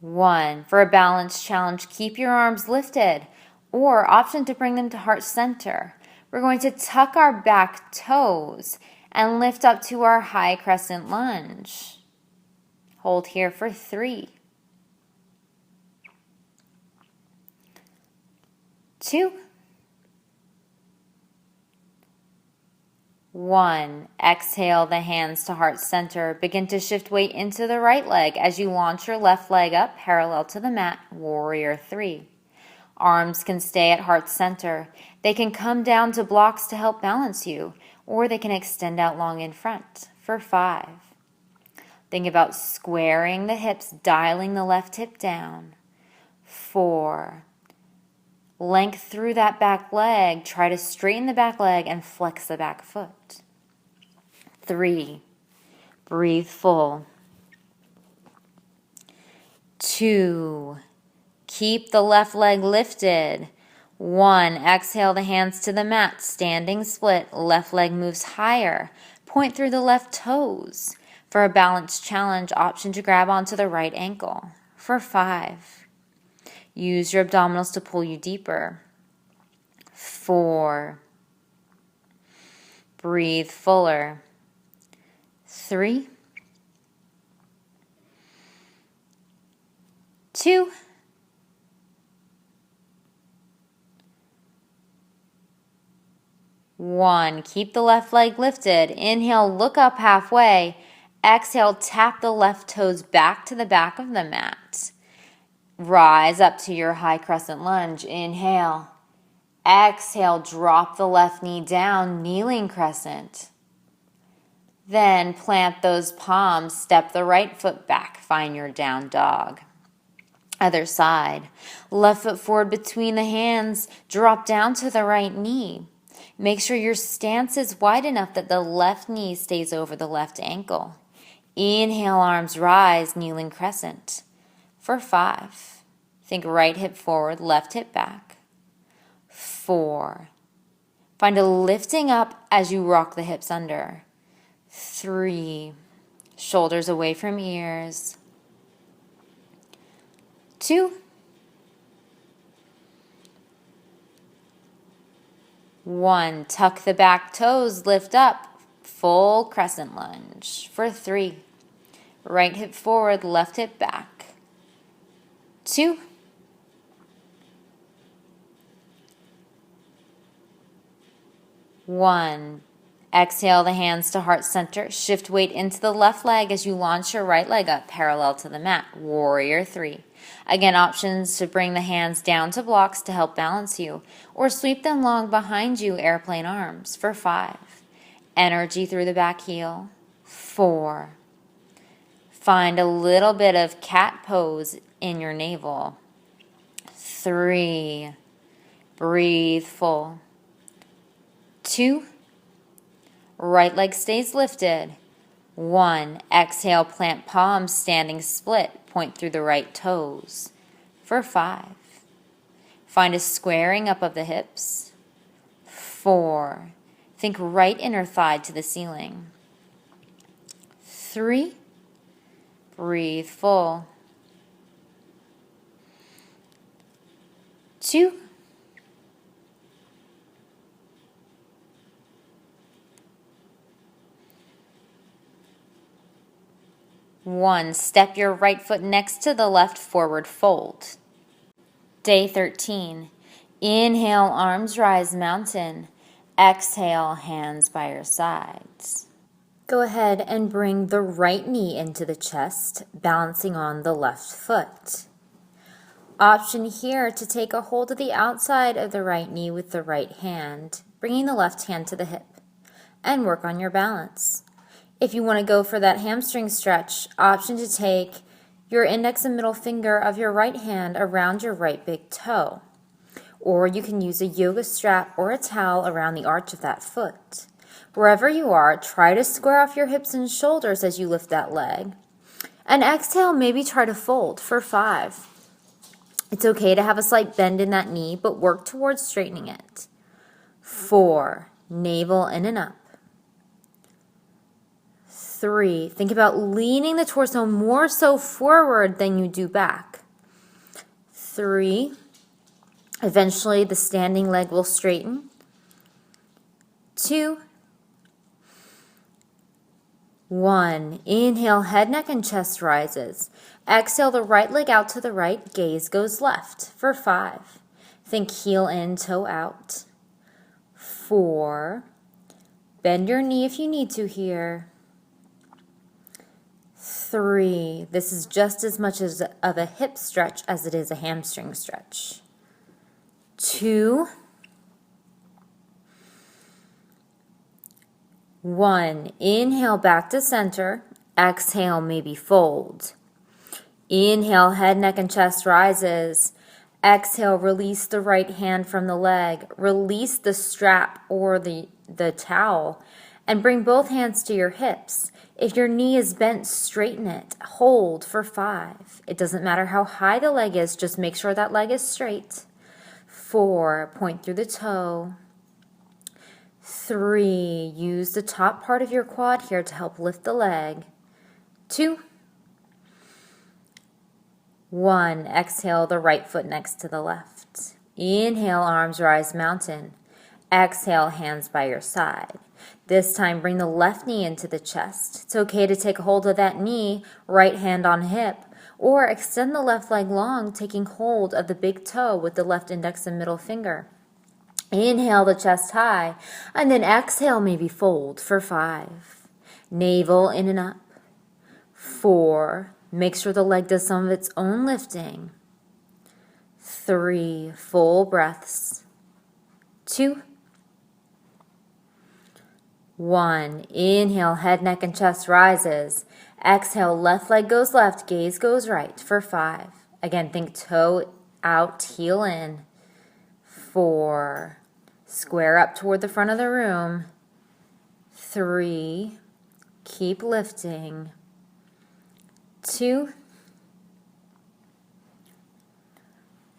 1. For a balance challenge, keep your arms lifted Or option to bring them to heart center. We're going to tuck our back toes and lift up to our high crescent lunge. Hold here for 3, 2, 1. Exhale the hands to heart center. Begin to shift weight into the right leg as you launch your left leg up parallel to the mat, warrior 3. Arms can stay at heart center. They can come down to blocks to help balance you, or they can extend out long in front for 5. Think about squaring the hips, dialing the left hip down. 4. Length through that back leg. Try to straighten the back leg and flex the back foot. 3. Breathe full. 2. Keep the left leg lifted. 1. Exhale the hands to the mat. Standing split. Left leg moves higher. Point through the left toes. For a balanced challenge, option to grab onto the right ankle. For 5. Use your abdominals to pull you deeper. 4. Breathe fuller. 3. 2. 1. Keep the left leg lifted. Inhale, look up halfway. Exhale, tap the left toes back to the back of the mat. Rise up to your high crescent lunge. Inhale. Exhale, drop the left knee down, kneeling crescent. Then plant those palms, step the right foot back, find your down dog. Other side. Left foot forward between the hands, drop down to the right knee. Make sure your stance is wide enough that the left knee stays over the left ankle. Inhale, arms rise, kneeling crescent. For 5. Think right hip forward, left hip back. 4. Find a lifting up as you rock the hips under. 3. Shoulders away from ears. 2. 1. Tuck the back toes, lift up, full crescent lunge. For 3. Right hip forward, left hip back. 2. 1. Exhale the hands to heart center. Shift weight into the left leg as you launch your right leg up parallel to the mat. Warrior 3. Again, options to bring the hands down to blocks to help balance you, or sweep them long behind you, airplane arms. For 5. Energy through the back heel. 4. Find a little bit of cat pose in your navel. 3. Breathe full. 2. Right leg stays lifted. 1. Exhale, plant palms, standing split. Point through the right toes. For 5. Find a squaring up of the hips. 4. Think right inner thigh to the ceiling. 3. Breathe full. 2. 1. Step your right foot next to the left, forward fold. Day 13. Inhale, arms rise, mountain. Exhale, hands by your sides. Go ahead and bring the right knee into the chest, balancing on the left foot. Option here to take a hold of the outside of the right knee with the right hand, bringing the left hand to the hip, and work on your balance. If you want to go for that hamstring stretch, option to take your index and middle finger of your right hand around your right big toe. Or you can use a yoga strap or a towel around the arch of that foot. Wherever you are, try to square off your hips and shoulders as you lift that leg. And exhale, maybe try to fold for 5. It's okay to have a slight bend in that knee, but work towards straightening it. 4. Navel in and up. 3. Think about leaning the torso more so forward than you do back. 3. Eventually, the standing leg will straighten. 2, 1. Inhale, head, neck, and chest rises. Exhale, the right leg out to the right, gaze goes left for 5. Think heel in, toe out. 4. Bend your knee if you need to here. 3. This is just as much of a hip stretch as it is a hamstring stretch. 2. 1. Inhale back to center. Exhale, maybe fold. Inhale, head, neck, and chest rises. Exhale, release the right hand from the leg. Release the strap or the towel and bring both hands to your hips. If your knee is bent, straighten it. Hold for 5. It doesn't matter how high the leg is, just make sure that leg is straight. 4. Point through the toe. 3. Use the top part of your quad here to help lift the leg. 2. 1. Exhale, the right foot next to the left. Inhale, arms rise, mountain. Exhale, hands by your side. This time, bring the left knee into the chest. It's okay to take hold of that knee, right hand on hip, or extend the left leg long, taking hold of the big toe with the left index and middle finger. Inhale the chest high, and then exhale, maybe fold for 5. Navel in and up. 4. Make sure the leg does some of its own lifting. 3. Full breaths. 2. 1. Inhale, head, neck, and chest rises. Exhale, left leg goes left, gaze goes right for 5. Again, think toe out, heel in. 4. Square up toward the front of the room. 3. Keep lifting. 2.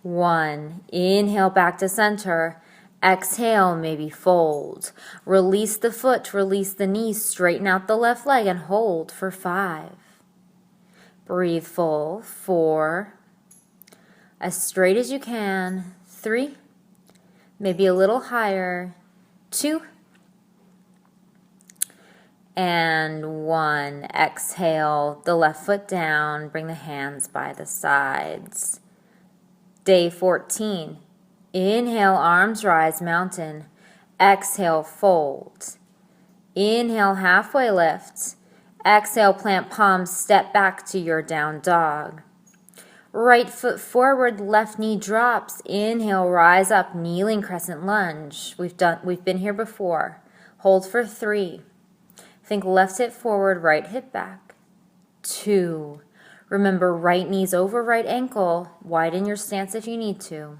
1. Inhale back to center. Exhale, maybe fold. Release the foot, release the knee, straighten out the left leg and hold for 5. Breathe full. 4. As straight as you can. 3. Maybe a little higher. 2. And 1. Exhale, the left foot down. Bring the hands by the sides. Day 14. Inhale, arms rise, mountain. Exhale, fold. Inhale, halfway lift. Exhale, plant palms, step back to your down dog. Right foot forward, left knee drops. Inhale, rise up, kneeling crescent lunge. We've been here before. Hold for 3. Think left hip forward, right hip back. 2. Remember, right knee's over right ankle. Widen your stance if you need to.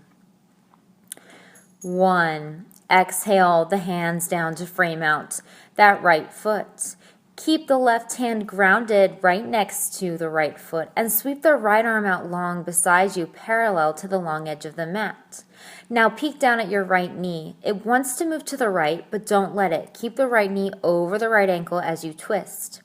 1. Exhale, the hands down to frame out that right foot. Keep the left hand grounded right next to the right foot and sweep the right arm out long beside you, parallel to the long edge of the mat. Now peek down at your right knee. It wants to move to the right, but don't let it. Keep the right knee over the right ankle as you twist.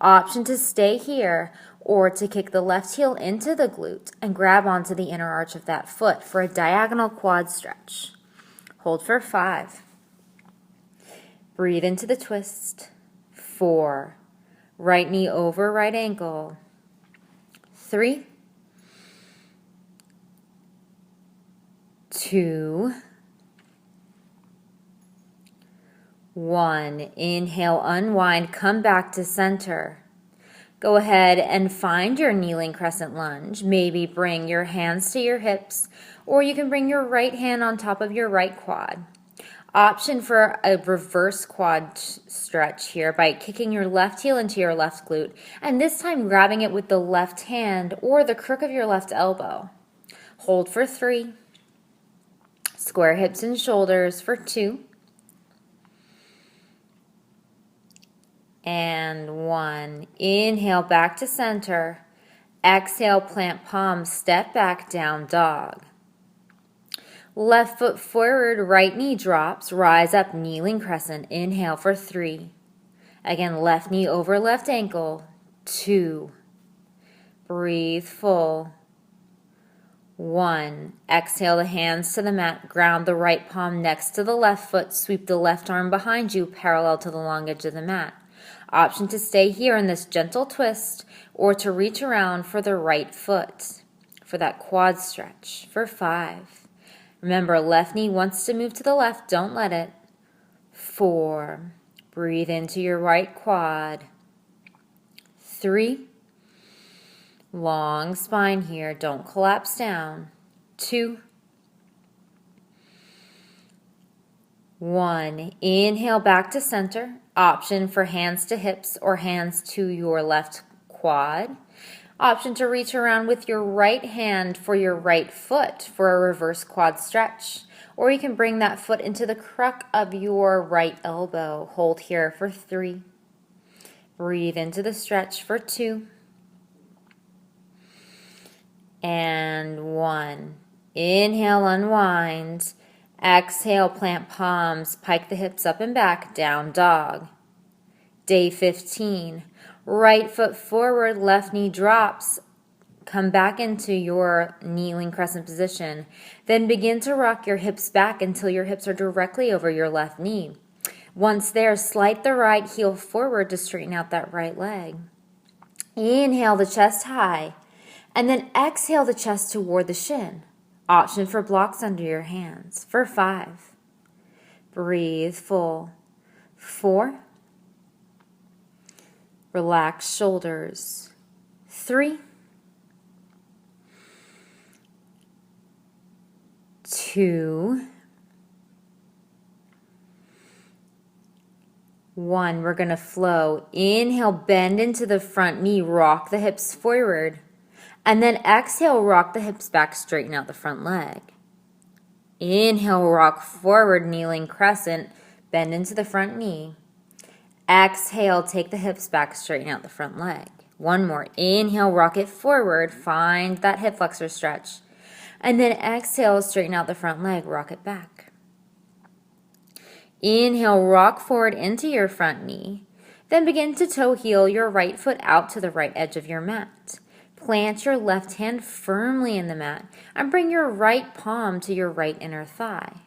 Option to stay here or to kick the left heel into the glute and grab onto the inner arch of that foot for a diagonal quad stretch. Hold for 5. Breathe into the twist. 4. Right knee over right ankle. 3. 2. 1. Inhale, unwind, come back to center. Go ahead and find your kneeling crescent lunge. Maybe bring your hands to your hips, or you can bring your right hand on top of your right quad. Option for a reverse quad stretch here by kicking your left heel into your left glute, and this time grabbing it with the left hand or the crook of your left elbow. Hold for 3. Square hips and shoulders for 2. And 1. Inhale back to center. Exhale, plant palms, step back, down dog. Left foot forward, right knee drops, rise up, kneeling crescent. Inhale for 3. Again, left knee over left ankle. 2. Breathe full. 1. Exhale the hands to the mat. Ground the right palm next to the left foot. Sweep the left arm behind you, parallel to the long edge of the mat. Option to stay here in this gentle twist or to reach around for the right foot for that quad stretch for 5. Remember, left knee wants to move to the left. Don't let it. 4. Breathe into your right quad. 3. Long spine here. Don't collapse down. 2. 1. Inhale back to center. Option for hands to hips or hands to your left quad. Option to reach around with your right hand for your right foot for a reverse quad stretch. Or you can bring that foot into the crack of your right elbow. Hold here for 3. Breathe into the stretch for 2. And 1. Inhale, unwind. Exhale, plant palms. Pike the hips up and back. Down dog. Day 15. Right foot forward, left knee drops. Come back into your kneeling crescent position. Then begin to rock your hips back until your hips are directly over your left knee. Once there, slide the right heel forward to straighten out that right leg. Inhale the chest high. And then exhale the chest toward the shin. Option for blocks under your hands for 5. Breathe full. 4. Relax shoulders. 3. 2. 1. We're going to flow. Inhale, bend into the front knee. Rock the hips forward. And then exhale, rock the hips back, straighten out the front leg. Inhale, rock forward, kneeling crescent, bend into the front knee. Exhale, take the hips back, straighten out the front leg. One more. Inhale, rock it forward, find that hip flexor stretch. And then exhale, straighten out the front leg, rock it back. Inhale, rock forward into your front knee. Then begin to toe heel your right foot out to the right edge of your mat. Plant your left hand firmly in the mat and bring your right palm to your right inner thigh.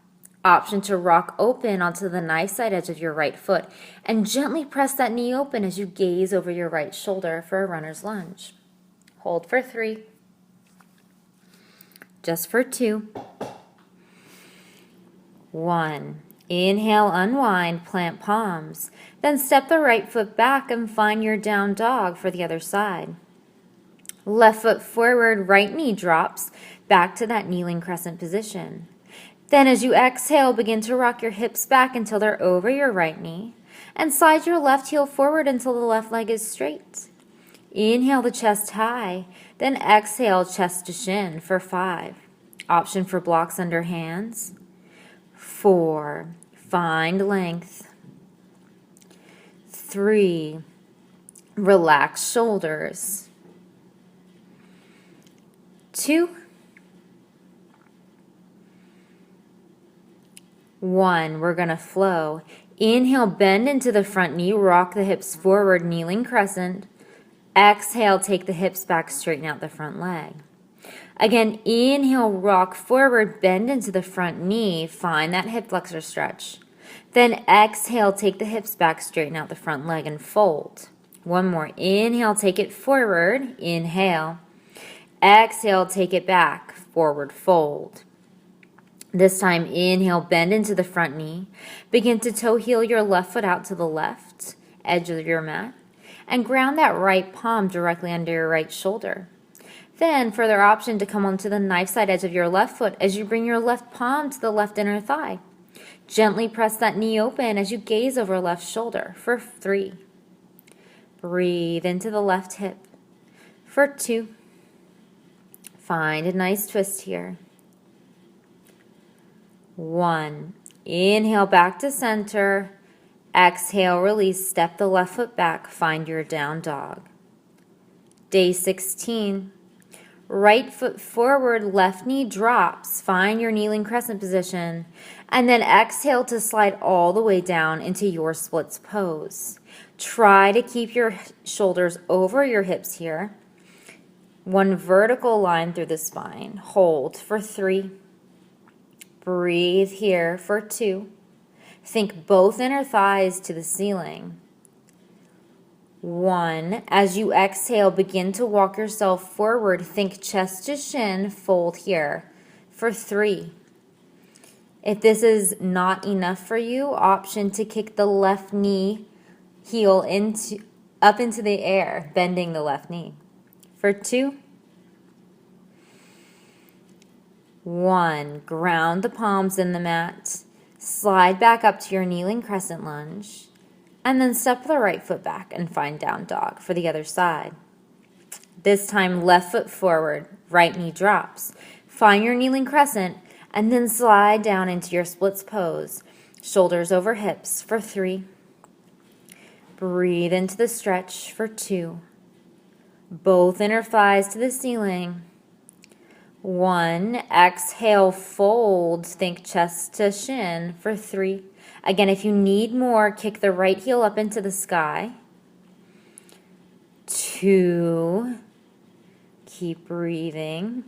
Option to rock open onto the knife side edge of your right foot and gently press that knee open as you gaze over your right shoulder for a runner's lunge. Hold for 3. Just for 2. 1. Inhale, unwind, plant palms. Then step the right foot back and find your down dog for the other side. Left foot forward, right knee drops back to that kneeling crescent position. Then as you exhale, begin to rock your hips back until they're over your right knee and slide your left heel forward until the left leg is straight. Inhale the chest high, then exhale chest to shin for 5. Option for blocks under hands. 4. Find length. 3. Relax shoulders. 2. 1. We're going to flow. Inhale, bend into the front knee, rock the hips forward, kneeling crescent. Exhale, take the hips back, straighten out the front leg. Again, inhale, rock forward, bend into the front knee, find that hip flexor stretch. Then exhale, take the hips back, straighten out the front leg and fold. One more. Inhale, take it forward. Inhale. Exhale, take it back, forward fold. This time, inhale, bend into the front knee. Begin to toe heel your left foot out to the left edge of your mat and ground that right palm directly under your right shoulder. Then, further option to come onto the knife side edge of your left foot as you bring your left palm to the left inner thigh. Gently press that knee open as you gaze over left shoulder for 3. Breathe into the left hip for 2. Find a nice twist here. 1. Inhale back to center. Exhale, release. Step the left foot back. Find your down dog. Day 16. Right foot forward, left knee drops. Find your kneeling crescent position. And then exhale to slide all the way down into your splits pose. Try to keep your shoulders over your hips here. One vertical line through the spine. Hold for 3. Breathe here for 2. Think both inner thighs to the ceiling. 1. As you exhale, begin to walk yourself forward. Think chest to shin, fold here for 3. If this is not enough for you, option to kick the left knee heel up into the air, bending the left knee for 2. 1. Ground the palms in the mat. Slide back up to your kneeling crescent lunge. And then step the right foot back and find down dog for the other side. This time, left foot forward, right knee drops. Find your kneeling crescent and then slide down into your splits pose. Shoulders over hips for 3. Breathe into the stretch for 2. Both inner thighs to the ceiling. 1. Exhale, fold. Think chest to shin for 3. Again, if you need more, kick the right heel up into the sky. 2. Keep breathing.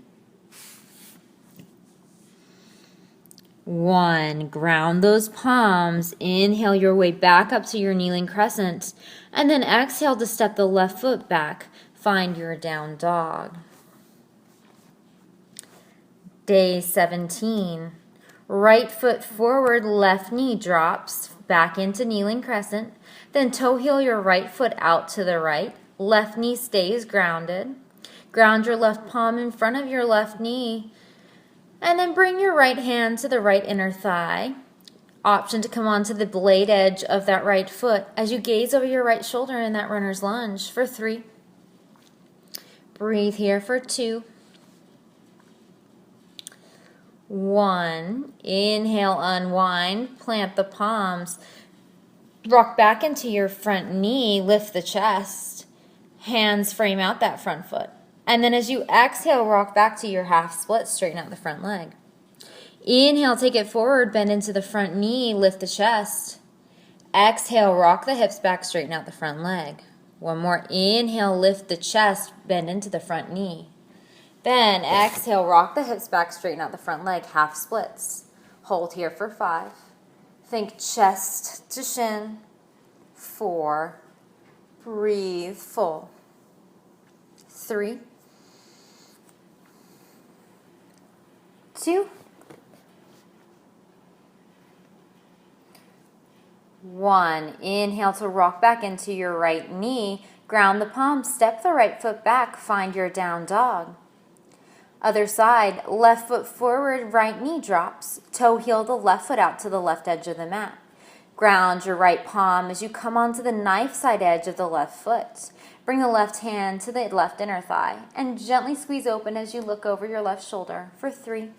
1. Ground those palms. Inhale your way back up to your kneeling crescent. And then exhale to step the left foot back. Find your down dog. Day 17. Right foot forward, left knee drops back into kneeling crescent. Then toe heel your right foot out to the right. Left knee stays grounded. Ground your left palm in front of your left knee. And then bring your right hand to the right inner thigh. Option to come onto the blade edge of that right foot as you gaze over your right shoulder in that runner's lunge for 3. Breathe here for 2. 1. Inhale, unwind, plant the palms. Rock back into your front knee, lift the chest. Hands frame out that front foot. And then as you exhale, rock back to your half split, straighten out the front leg. Inhale, take it forward, bend into the front knee, lift the chest. Exhale, rock the hips back, straighten out the front leg. One more. Inhale, lift the chest, bend into the front knee. Then exhale, rock the hips back, straighten out the front leg, half splits. Hold here for 5. Think chest to shin. 4. Breathe full. 3. 2. 1. Inhale to rock back into your right knee. Ground the palms, step the right foot back, find your down dog. Other side, left foot forward, right knee drops. Toe heel the left foot out to the left edge of the mat. Ground your right palm as you come onto the knife side edge of the left foot. Bring the left hand to the left inner thigh and gently squeeze open as you look over your left shoulder for 3.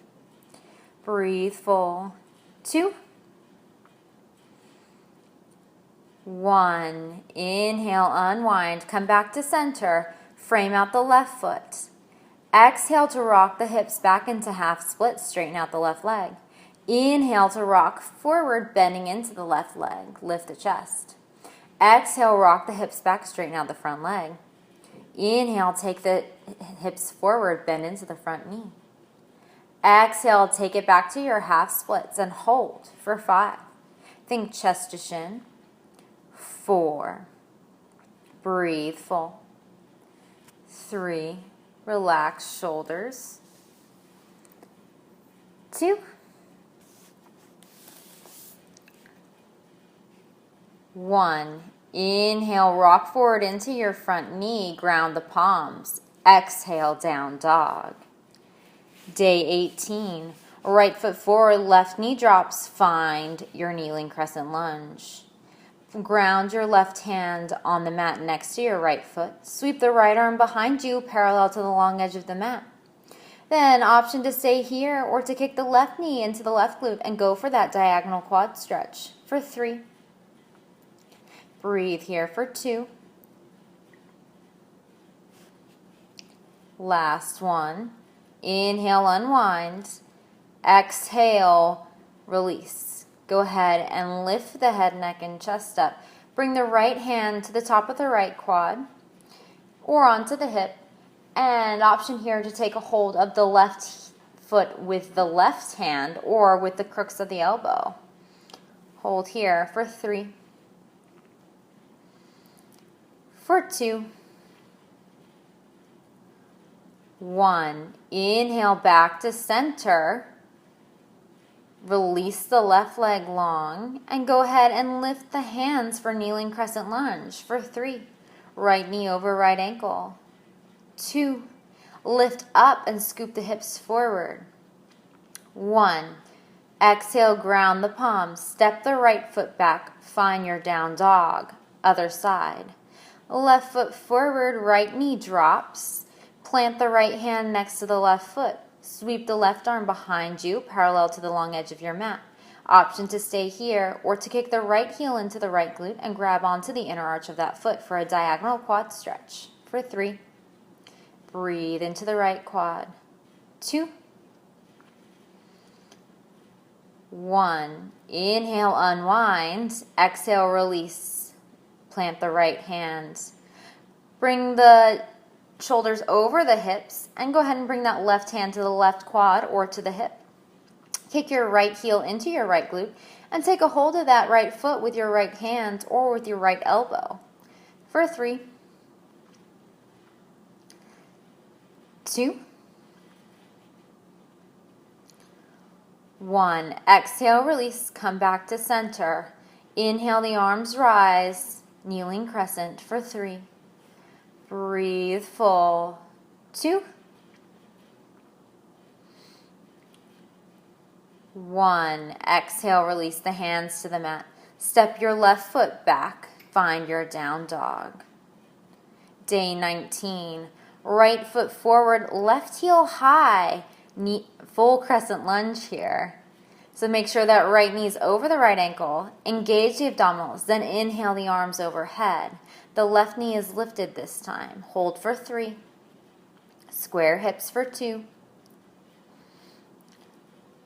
Breathe full. 2. 1. Inhale, unwind, come back to center, frame out the left foot. Exhale to rock the hips back into half split, straighten out the left leg. Inhale to rock forward, bending into the left leg, lift the chest. Exhale, rock the hips back, straighten out the front leg. Inhale, take the hips forward, bend into the front knee. Exhale, take it back to your half splits and hold for 5. Think chest to shin. 4. Breathe full. 3. Relax shoulders. 2. 1. Inhale, rock forward into your front knee, ground the palms. Exhale, down dog. Day 18. Right foot forward, left knee drops, find your kneeling crescent lunge. Ground your left hand on the mat next to your right foot. Sweep the right arm behind you, parallel to the long edge of the mat. Then option to stay here or to kick the left knee into the left glute and go for that diagonal quad stretch for 3. Breathe here for 2. Last one. Inhale, unwind. Exhale, release. Go ahead and lift the head, neck, and chest up. Bring the right hand to the top of the right quad or onto the hip. And option here to take a hold of the left foot with the left hand or with the crooks of the elbow. Hold here for 3, for 2, 1. Inhale back to center. Release the left leg long and go ahead and lift the hands for kneeling crescent lunge for 3. Right knee over right ankle. 2. Lift up and scoop the hips forward. 1. Exhale, ground the palms. Step the right foot back. Find your down dog. Other side. Left foot forward, right knee drops. Plant the right hand next to the left foot. Sweep the left arm behind you, parallel to the long edge of your mat. Option to stay here or to kick the right heel into the right glute and grab onto the inner arch of that foot for a diagonal quad stretch. For 3. Breathe into the right quad. 2. 1. Inhale, unwind. Exhale, release. Plant the right hand. Bring the shoulders over the hips and go ahead and bring that left hand to the left quad or to the hip. Kick your right heel into your right glute and take a hold of that right foot with your right hand or with your right elbow. For 3, 2, 1. Exhale, release, come back to center. Inhale, the arms rise, kneeling crescent for 3. Breathe full. 2, 1. Exhale, release the hands to the mat. Step your left foot back. Find your down dog. Day 19. Right foot forward, left heel high. Full crescent lunge here. So make sure that right knee's over the right ankle. Engage the abdominals. Then inhale the arms overhead. The left knee is lifted this time. Hold for 3. Square hips for 2.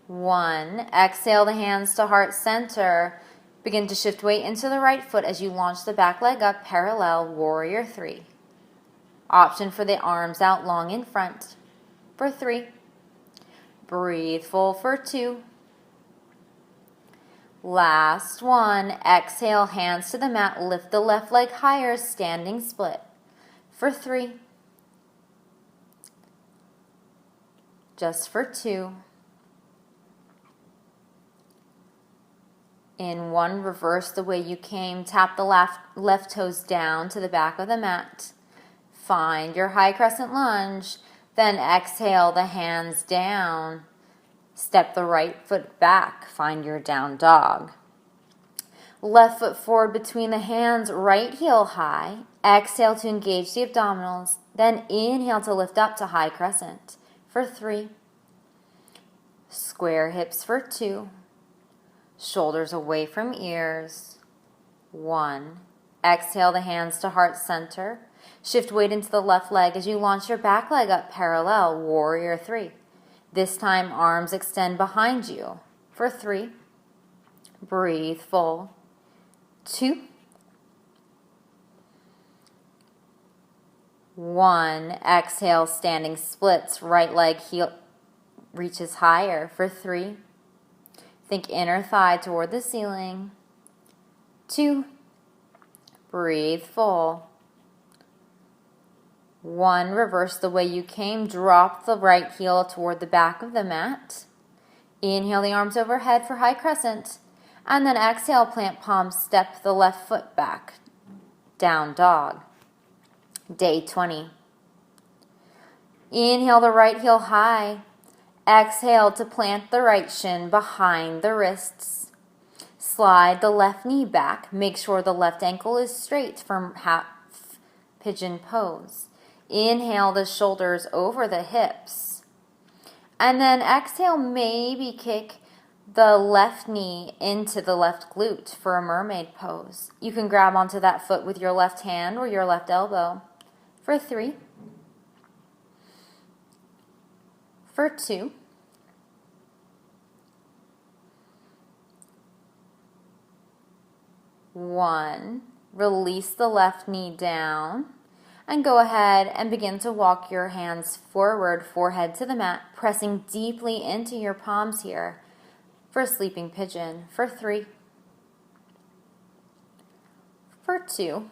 1. Exhale the hands to heart center. Begin to shift weight into the right foot as you launch the back leg up parallel, warrior 3. Option for the arms out long in front for 3. Breathe full for 2. Last 1. Exhale, hands to the mat. Lift the left leg higher, standing split for 3. Just for 2. In 1, reverse the way you came. Tap the left toes down to the back of the mat. Find your high crescent lunge. Then exhale the hands down. Step the right foot back. Find your down dog. Left foot forward between the hands, right heel high. Exhale to engage the abdominals. Then inhale to lift up to high crescent for 3. Square hips for 2. Shoulders away from ears. 1. Exhale the hands to heart center. Shift weight into the left leg as you launch your back leg up parallel, warrior 3. This time arms extend behind you for 3. Breathe full. 2. 1. Exhale, standing splits. Right leg heel reaches higher for 3. Think inner thigh toward the ceiling. 2. Breathe full. 1. Reverse the way you came. Drop the right heel toward the back of the mat. Inhale the arms overhead for high crescent. And then exhale, plant palms, step the left foot back. Down dog. Day 20. Inhale the right heel high. Exhale to plant the right shin behind the wrists. Slide the left knee back. Make sure the left ankle is straight from half pigeon pose. Inhale the shoulders over the hips. And then exhale, maybe kick the left knee into the left glute for a mermaid pose. You can grab onto that foot with your left hand or your left elbow for 3. For 2. 1. Release the left knee down And go ahead and begin to walk your hands forward, forehead to the mat, pressing deeply into your palms here for sleeping pigeon, for 3, for 2,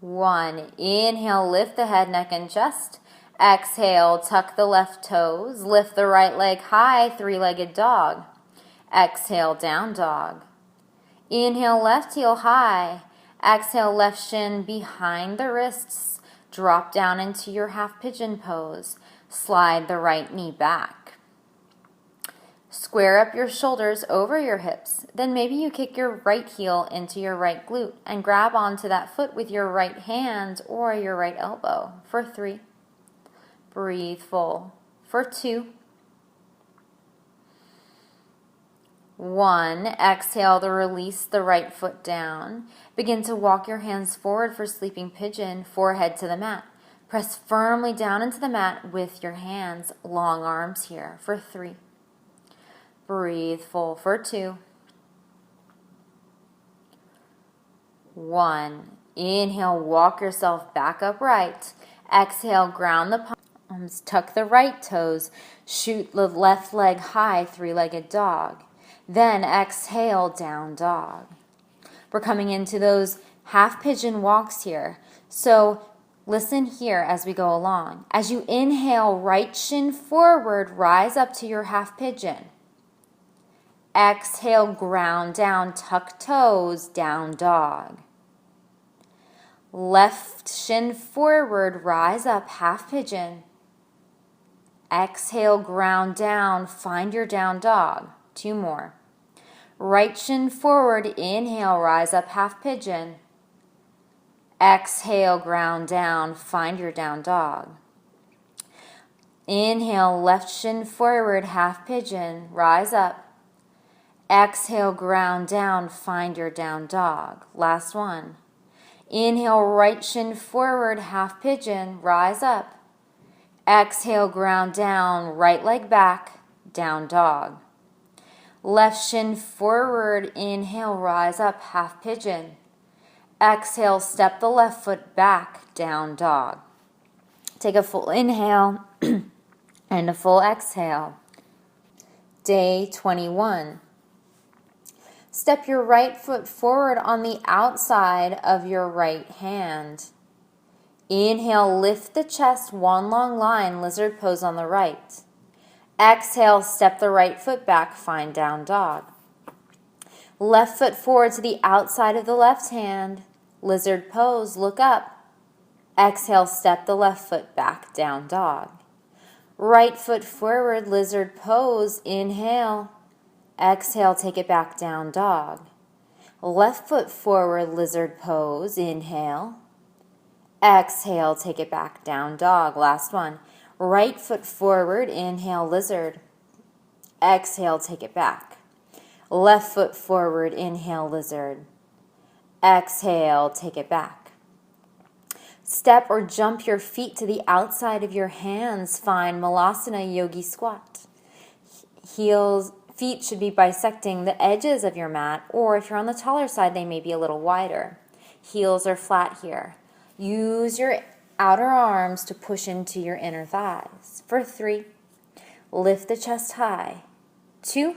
1. Inhale, lift the head, neck, and chest. Exhale, tuck the left toes, lift the right leg high, 3-legged dog. Exhale, down dog. Inhale, left heel high. Exhale, left shin behind the wrists. Drop down into your half pigeon pose. Slide the right knee back. Square up your shoulders over your hips. Then maybe you kick your right heel into your right glute and grab onto that foot with your right hand or your right elbow. For 3. Breathe full. For 2. 1. Exhale to release the right foot down. Begin to walk your hands forward for sleeping pigeon, forehead to the mat. Press firmly down into the mat with your hands, long arms here. For 3. Breathe full. For 2. 1. Inhale, walk yourself back upright. Exhale, ground the palms, tuck the right toes, shoot the left leg high, 3-legged dog. Then exhale, down dog. We're coming into those half pigeon walks here. So listen here as we go along. As you inhale, right shin forward, rise up to your half pigeon. Exhale, ground down, tuck toes, down dog. Left shin forward, rise up, half pigeon. Exhale, ground down, find your down dog. 2 more. Right shin forward, inhale, rise up, half pigeon. Exhale, ground down, find your down dog. Inhale, left shin forward, half pigeon, rise up. Exhale, ground down, find your down dog. Last one. Inhale, right shin forward, half pigeon, rise up. Exhale, ground down, right leg back, down dog. Left shin forward, inhale, rise up, half pigeon. Exhale, step the left foot back, down dog. Take a full inhale and a full exhale. Day 21. Step your right foot forward on the outside of your right hand. Inhale, lift the chest, one long line, lizard pose on the right. Exhale, step the right foot back, find down dog. Left foot forward to the outside of the left hand, lizard pose, look up. Exhale, step the left foot back, down dog. Right foot forward, lizard pose, inhale. Exhale, take it back, down dog. Left foot forward, lizard pose, inhale. Exhale, take it back, down dog. Last one. Right foot forward, inhale, lizard. Exhale, take it back. Left foot forward, inhale, lizard. Exhale, take it back. Step or jump your feet to the outside of your hands. Find Malasana Yogi Squat. Feet should be bisecting the edges of your mat, or if you're on the taller side, they may be a little wider. Heels are flat here. Use your outer arms to push into your inner thighs. For 3, lift the chest high. 2,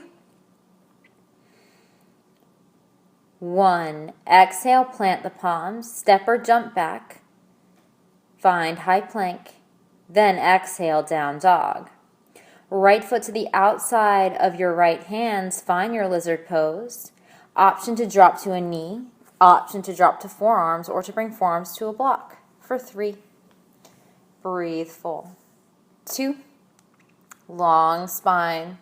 1. Exhale, plant the palms, step or jump back. Find high plank. Then exhale, down dog. Right foot to the outside of your right hands, find your lizard pose. Option to drop to a knee, option to drop to forearms, or to bring forearms to a block. For 3, breathe full. 2, long spine.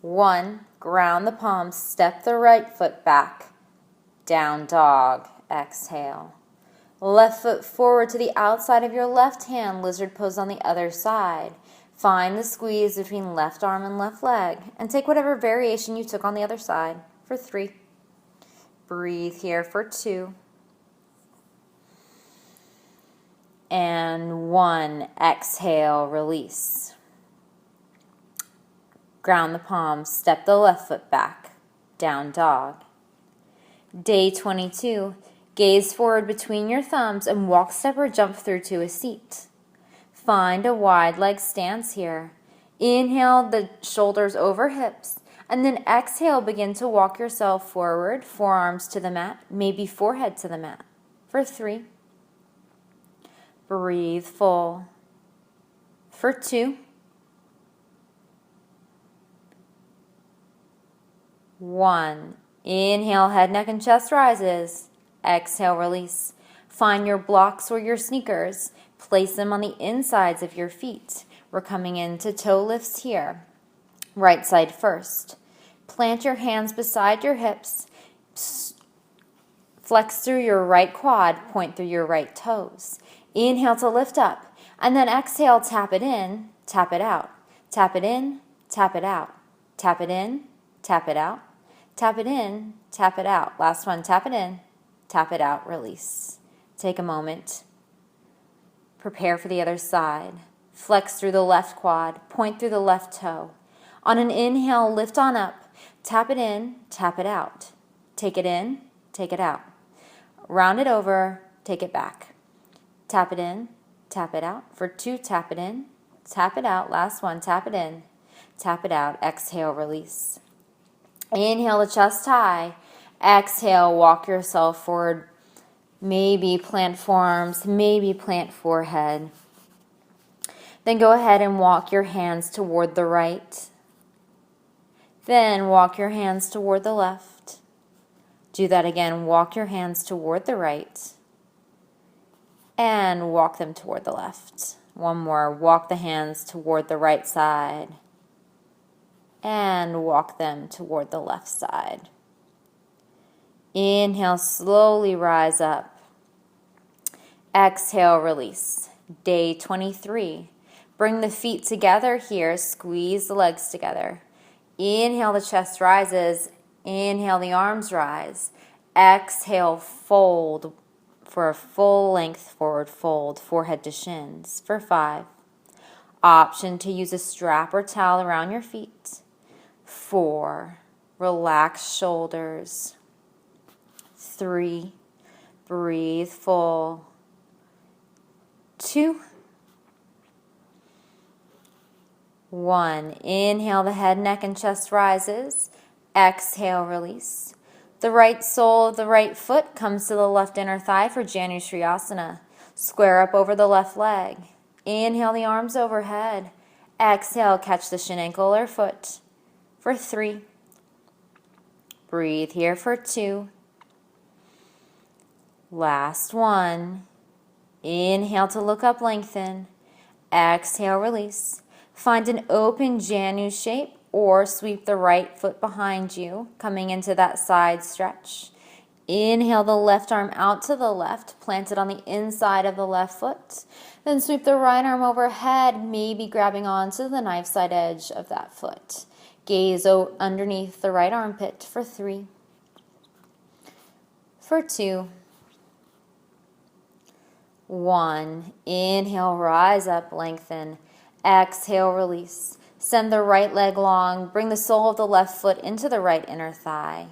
1, ground the palms, step the right foot back, down dog, exhale. Left foot forward to the outside of your left hand, lizard pose on the other side. Find the squeeze between left arm and left leg, and take whatever variation you took on the other side. For 3, breathe here. For 2, and 1, exhale, release. Ground the palms, step the left foot back, down dog. Day 22. Gaze forward between your thumbs and walk, step, or jump through to a seat. Find a wide leg stance here. Inhale the shoulders over hips, and then exhale, begin to walk yourself forward, forearms to the mat, maybe forehead to the mat. For 3. Breathe full. For 2. 1. Inhale, head, neck, and chest rises. Exhale, release. Find your blocks or your sneakers. Place them on the insides of your feet. We're coming into toe lifts here. Right side first. Plant your hands beside your hips. Flex through your right quad. Point through your right toes. Inhale to lift up. And then exhale, tap it in, tap it out. Tap it in, tap it out. Tap it in, tap it out. Tap it in, tap it out. Last one, tap it in, tap it out, release. Take a moment. Prepare for the other side. Flex through the left quad, point through the left toe. On an inhale, lift on up. Tap it in, tap it out. Take it in, take it out. Round it over, take it back. Tap it in, tap it out. For 2, tap it in, tap it out. Last one, tap it in, tap it out. Exhale, release. Inhale the chest high. Exhale, walk yourself forward. Maybe plant forearms, maybe plant forehead. Then go ahead and walk your hands toward the right. Then walk your hands toward the left. Do that again. Walk your hands toward the right. And walk them toward the left. One more. Walk the hands toward the right side. And walk them toward the left side. Inhale, slowly rise up. Exhale, release. Day 23. Bring the feet together here. Squeeze the legs together. Inhale, the chest rises. Inhale, the arms rise. Exhale, fold for a full length forward fold, forehead to shins. For 5. Option to use a strap or towel around your feet. 4. Relax shoulders. 3. Breathe full. 2. 1. Inhale, the head, neck, and chest rises. Exhale, release. The right sole of the right foot comes to the left inner thigh for Janu Shriyasana. Square up over the left leg. Inhale the arms overhead. Exhale, catch the shin, ankle, or foot. For 3. Breathe here for 2. Last one. Inhale to look up, lengthen. Exhale, release. Find an open Janu shape or sweep the right foot behind you, coming into that side stretch. Inhale the left arm out to the left, plant it on the inside of the left foot. Then sweep the right arm overhead, maybe grabbing onto the knife side edge of that foot. Gaze underneath the right armpit for 3. For 2. 1. Inhale, rise up, lengthen. Exhale, release. Send the right leg long. Bring the sole of the left foot into the right inner thigh.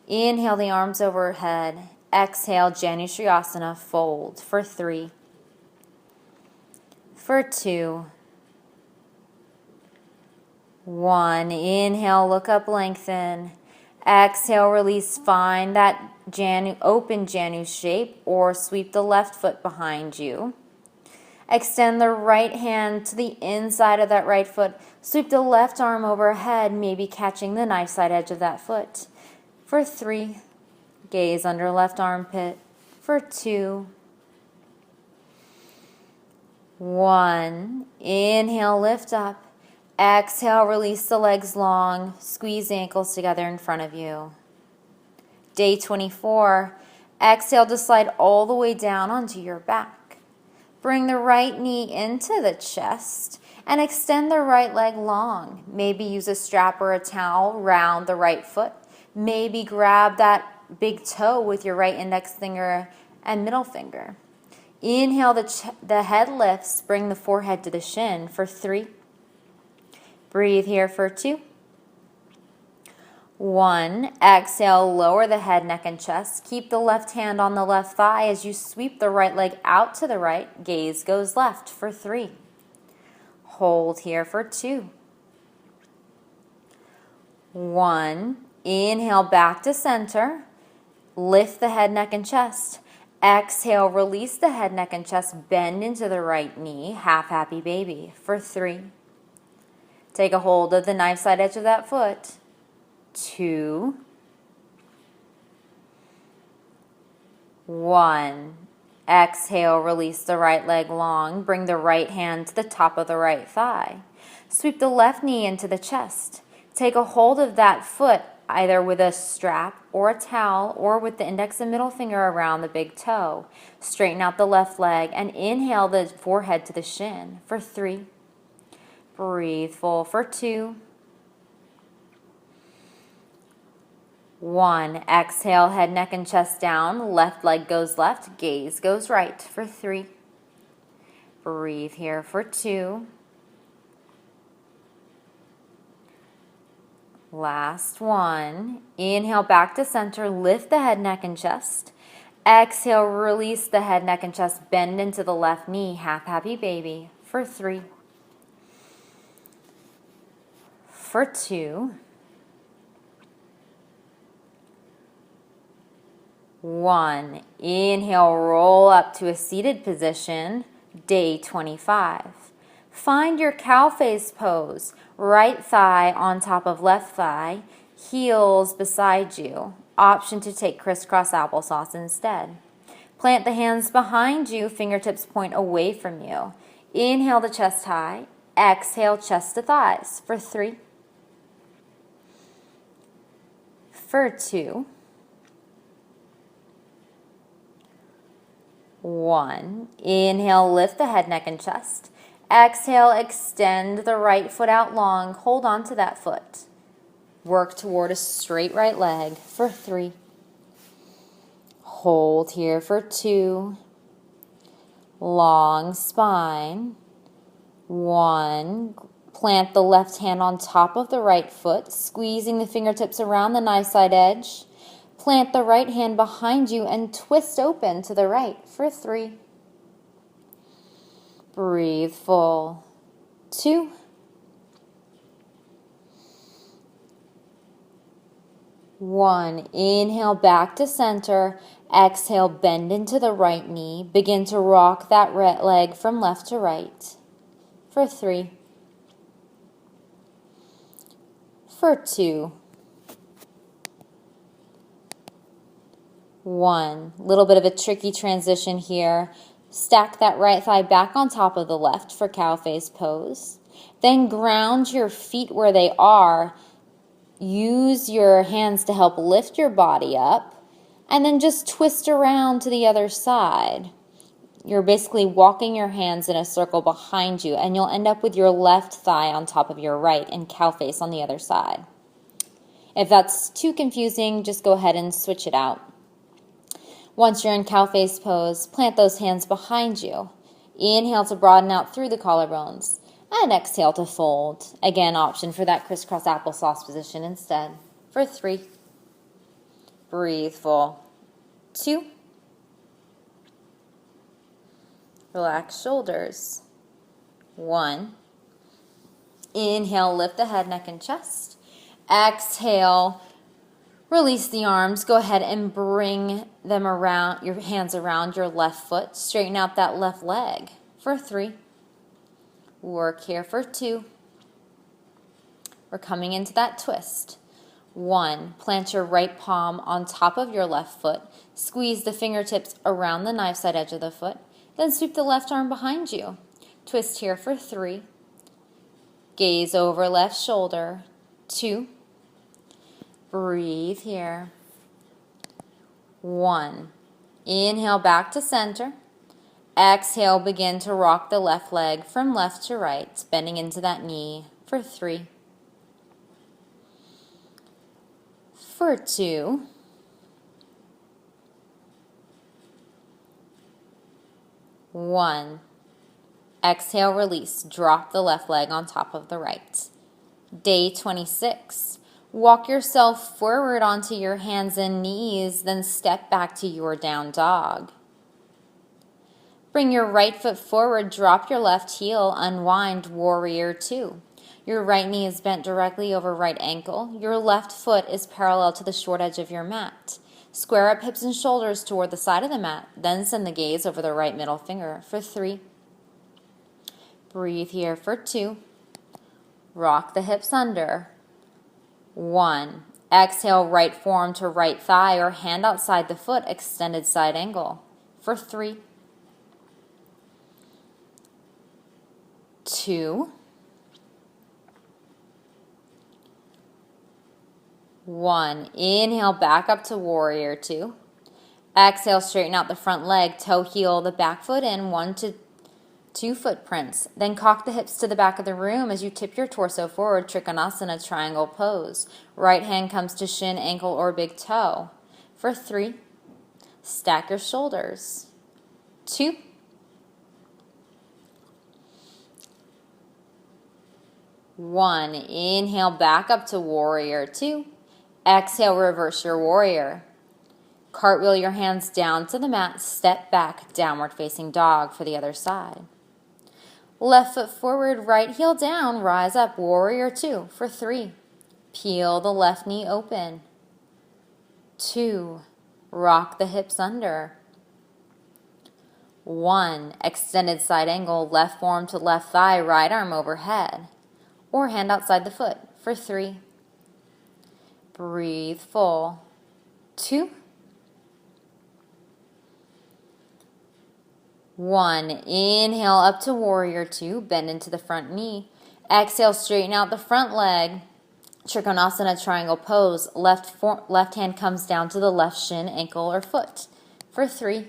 Inhale the arms overhead. Exhale, Janu Shriyasana, fold. For 3. For 2. 1. Inhale, look up, lengthen. Exhale, release. Find that open Janu shape or sweep the left foot behind you. Extend the right hand to the inside of that right foot. Sweep the left arm overhead, maybe catching the knife side edge of that foot. For 3. Gaze under left armpit. For 2. 1. Inhale, lift up. Exhale, release the legs long. Squeeze the ankles together in front of you. Day 24. Exhale to slide all the way down onto your back. Bring the right knee into the chest and extend the right leg long. Maybe use a strap or a towel round the right foot. Maybe grab that big toe with your right index finger and middle finger. Inhale, the head lifts. Bring the forehead to the shin for 3. Breathe here for 2. 1. Exhale, lower the head, neck, and chest. Keep the left hand on the left thigh as you sweep the right leg out to the right. Gaze goes left for 3. Hold here for 2. 1. Inhale back to center. Lift the head, neck, and chest. Exhale, release the head, neck, and chest. Bend into the right knee. Half happy baby for 3. Take a hold of the knife side edge of that foot. 2. 1. Exhale, release the right leg long. Bring the right hand to the top of the right thigh. Sweep the left knee into the chest. Take a hold of that foot either with a strap or a towel or with the index and middle finger around the big toe. Straighten out the left leg and inhale the forehead to the shin for 3. Breathe full for 2. 1. Exhale, head, neck, and chest down. Left leg goes left, gaze goes right for 3. Breathe here for 2. Last 1. Inhale back to center, lift the head, neck, and chest. Exhale, release the head, neck, and chest, bend into the left knee, half happy baby for 3. For 2. 1. Inhale, roll up to a seated position, day 25. Find your cow face pose, right thigh on top of left thigh, heels beside you. Option to take crisscross applesauce instead. Plant the hands behind you, fingertips point away from you. Inhale to chest high, exhale chest to thighs for 3. For 2. 1. Inhale, lift the head, neck, and chest. Exhale, extend the right foot out long. Hold on to that foot. Work toward a straight right leg for 3. Hold here for 2. Long spine. 1. Plant the left hand on top of the right foot, squeezing the fingertips around the knife side edge. Plant the right hand behind you and twist open to the right for 3. Breathe full. 2. 1. Inhale back to center. Exhale, bend into the right knee. Begin to rock that right leg from left to right for 3. For 2. 1. Little bit of a tricky transition here. Stack that right thigh back on top of the left for cow face pose. Then ground your feet where they are. Use your hands to help lift your body up. And then just twist around to the other side. You're basically walking your hands in a circle behind you, and you'll end up with your left thigh on top of your right and cow face on the other side. If that's too confusing, just go ahead and switch it out. Once you're in cow face pose, plant those hands behind you. Inhale to broaden out through the collarbones. And exhale to fold. Again, option for that crisscross applesauce position instead. For 3. Breathe full. 2. Relax shoulders. 1. Inhale, lift the head, neck, and chest. Exhale, release the arms. Go ahead and bring them around, your hands around your left foot. Straighten out that left leg for 3. Work here for 2. We're coming into that twist. 1. Plant your right palm on top of your left foot. Squeeze the fingertips around the knife side edge of the foot. Then sweep the left arm behind you. Twist here for 3. Gaze over left shoulder. 2. Breathe here. 1. Inhale back to center. Exhale, begin to rock the left leg from left to right, bending into that knee for 3. For 2. 1. Exhale, release. Drop the left leg on top of the right. Day 26. Walk yourself forward onto your hands and knees, then step back to your down dog. Bring your right foot forward, drop your left heel, unwind, warrior two. Your right knee is bent directly over right ankle. Your left foot is parallel to the short edge of your mat. Square up hips and shoulders toward the side of the mat, then send the gaze over the right middle finger for 3. Breathe here for 2. Rock the hips under. 1. Exhale, right forearm to right thigh or hand outside the foot, extended side angle for 3. 2. 1. Inhale, back up to warrior 2. Exhale, straighten out the front leg, toe heel the back foot in, 1 to 2 footprints. Then cock the hips to the back of the room as you tip your torso forward, Trikonasana triangle pose. Right hand comes to shin, ankle, or big toe. For 3. Stack your shoulders. 2. 1. Inhale, back up to warrior 2. Exhale, reverse your warrior. Cartwheel your hands down to the mat, step back, downward facing dog for the other side. Left foot forward, right heel down, rise up, warrior 2 for 3. Peel the left knee open. 2. Rock the hips under. 1. Extended side angle, left forearm to left thigh, right arm overhead. Or hand outside the foot for 3. Breathe full. 2. 1. Inhale up to warrior 2. Bend into the front knee. Exhale, straighten out the front leg. Trikonasana triangle pose. Left hand comes down to the left shin, ankle, or foot for 3.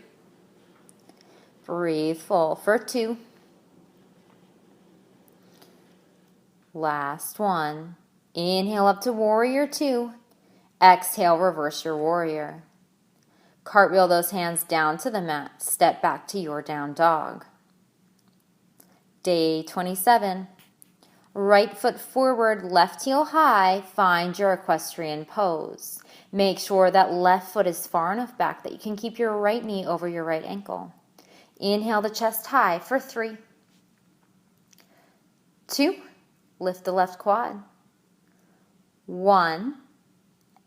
Breathe full for 2. Last one. Inhale up to warrior 2. Exhale, reverse your warrior. Cartwheel those hands down to the mat. Step back to your down dog. Day 27. Right foot forward, left heel high. Find your equestrian pose. Make sure that left foot is far enough back that you can keep your right knee over your right ankle. Inhale the chest high for 3. 2. Lift the left quad. 1.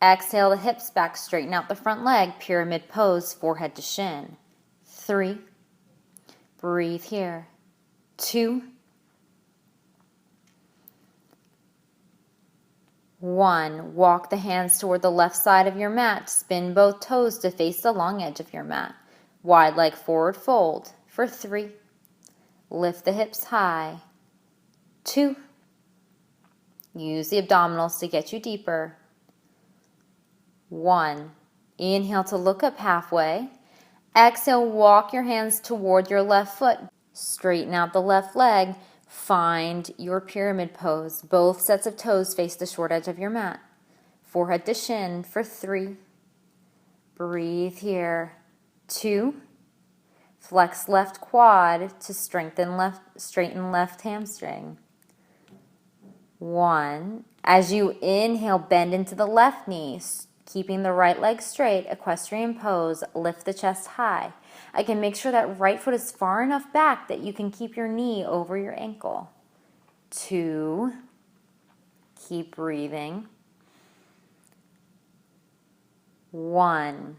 Exhale the hips back, straighten out the front leg, pyramid pose, forehead to shin. 3. Breathe here. 2. 1. Walk the hands toward the left side of your mat. Spin both toes to face the long edge of your mat. Wide leg forward fold for 3. Lift the hips high. 2. Use the abdominals to get you deeper. 1. Inhale to look up halfway. Exhale, walk your hands toward your left foot. Straighten out the left leg. Find your pyramid pose. Both sets of toes face the short edge of your mat. Forehead to shin for 3. Breathe here. 2. Flex left quad to straighten left hamstring. 1. As you inhale, bend into the left knee, keeping the right leg straight, equestrian pose, lift the chest high. Again, make sure that right foot is far enough back that you can keep your knee over your ankle. 2. Keep breathing. 1.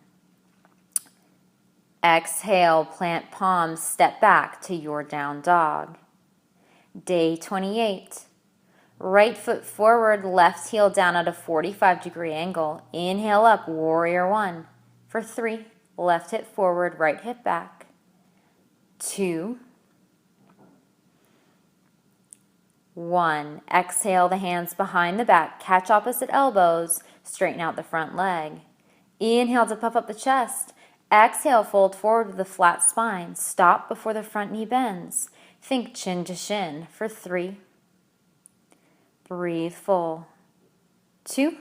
Exhale, plant palms, step back to your down dog. Day 28. Right foot forward, left heel down at a 45-degree angle. Inhale up, warrior 1 for 3. Left hip forward, right hip back. 2. 1. Exhale the hands behind the back, catch opposite elbows, straighten out the front leg. Inhale to puff up the chest. Exhale, fold forward with a flat spine. Stop before the front knee bends. Think chin to shin for 3. Breathe full. 2.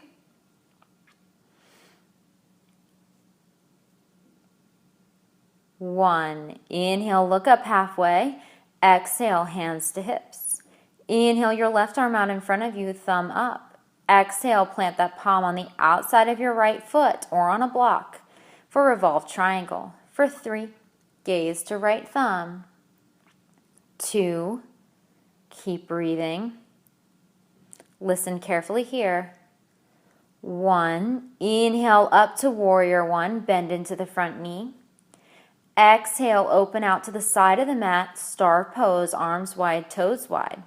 1. Inhale, look up halfway. Exhale, hands to hips. Inhale your left arm out in front of you, thumb up. Exhale, plant that palm on the outside of your right foot or on a block for revolved triangle. For 3, gaze to right thumb. 2, keep breathing. Listen carefully here. 1, inhale up to warrior 1, bend into the front knee. Exhale, open out to the side of the mat, star pose, arms wide, toes wide.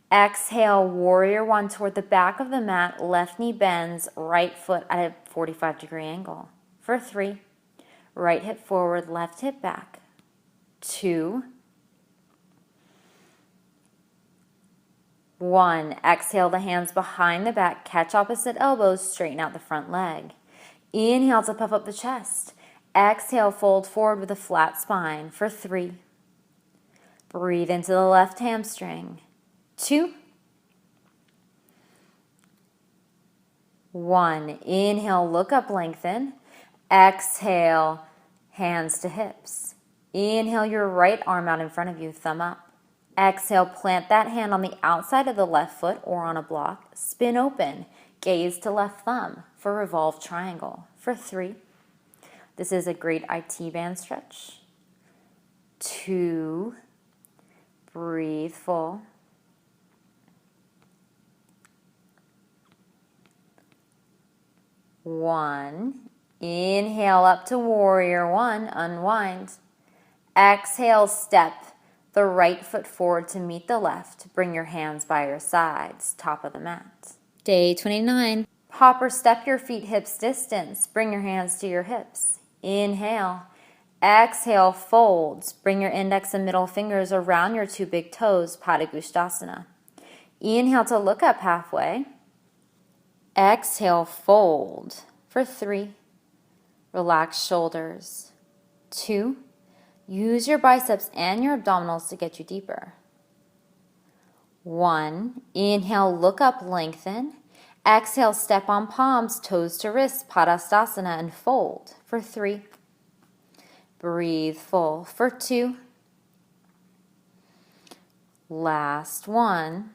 Exhale, warrior 1 toward the back of the mat, left knee bends, right foot at a 45-degree angle. For 3, right hip forward, left hip back. 2, 1, exhale the hands behind the back, catch opposite elbows, straighten out the front leg. Inhale to puff up the chest. Exhale, fold forward with a flat spine. For 3, breathe into the left hamstring. 2, 1, inhale, look up, lengthen. Exhale, hands to hips. Inhale your right arm out in front of you, thumb up. Exhale, plant that hand on the outside of the left foot or on a block. Spin open, gaze to left thumb for revolved triangle. For 3, this is a great IT band stretch. 2, breathe full. 1, inhale up to warrior 1, unwind. Exhale, step the right foot forward to meet the left. Bring your hands by your sides, top of the mat. Day 29. Hop or step your feet hips distance. Bring your hands to your hips. Inhale. Exhale, folds. Bring your index and middle fingers around your 2 big toes, Padangusthasana. Inhale to look up halfway. Exhale, fold. For 3, relax shoulders. 2, use your biceps and your abdominals to get you deeper. 1, inhale, look up, lengthen. Exhale, step on palms, toes to wrists, Padangusthasana, and fold. For 3, breathe full. For 2, last 1,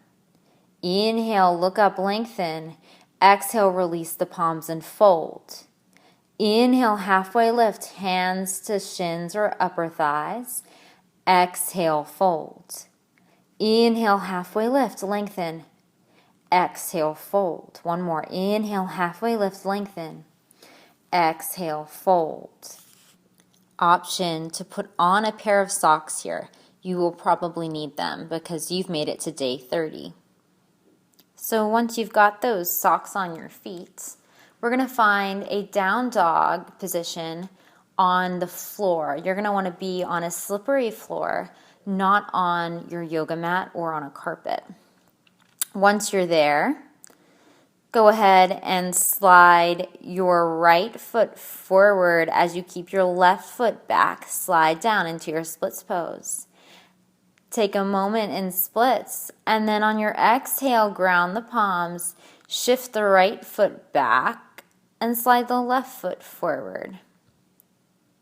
inhale, look up, lengthen. Exhale, release the palms and fold. Inhale, halfway lift, hands to shins or upper thighs. Exhale, fold. Inhale, halfway lift, lengthen. Exhale, fold. One more. Inhale, halfway lift, lengthen. Exhale, fold. Option to put on a pair of socks here. You will probably need them because you've made it to day 30. So once you've got those socks on your feet, we're going to find a down dog position on the floor. You're going to want to be on a slippery floor, not on your yoga mat or on a carpet. Once you're there, go ahead and slide your right foot forward as you keep your left foot back. Slide down into your splits pose. Take a moment in splits, and then on your exhale, ground the palms, shift the right foot back, and slide the left foot forward.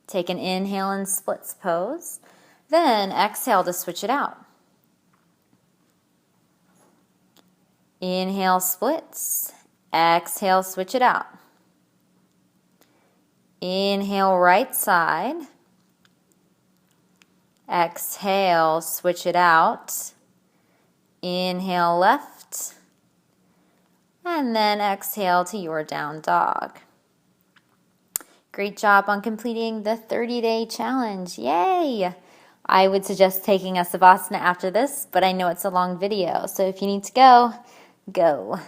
Take an inhale in splits pose, then exhale to switch it out. Inhale, splits. Exhale, switch it out. Inhale, right side. Exhale, switch it out. Inhale, left. And then exhale to your down dog. Great job on completing the 30-day challenge. Yay! I would suggest taking a Savasana after this, but I know it's a long video, so if you need to go, go.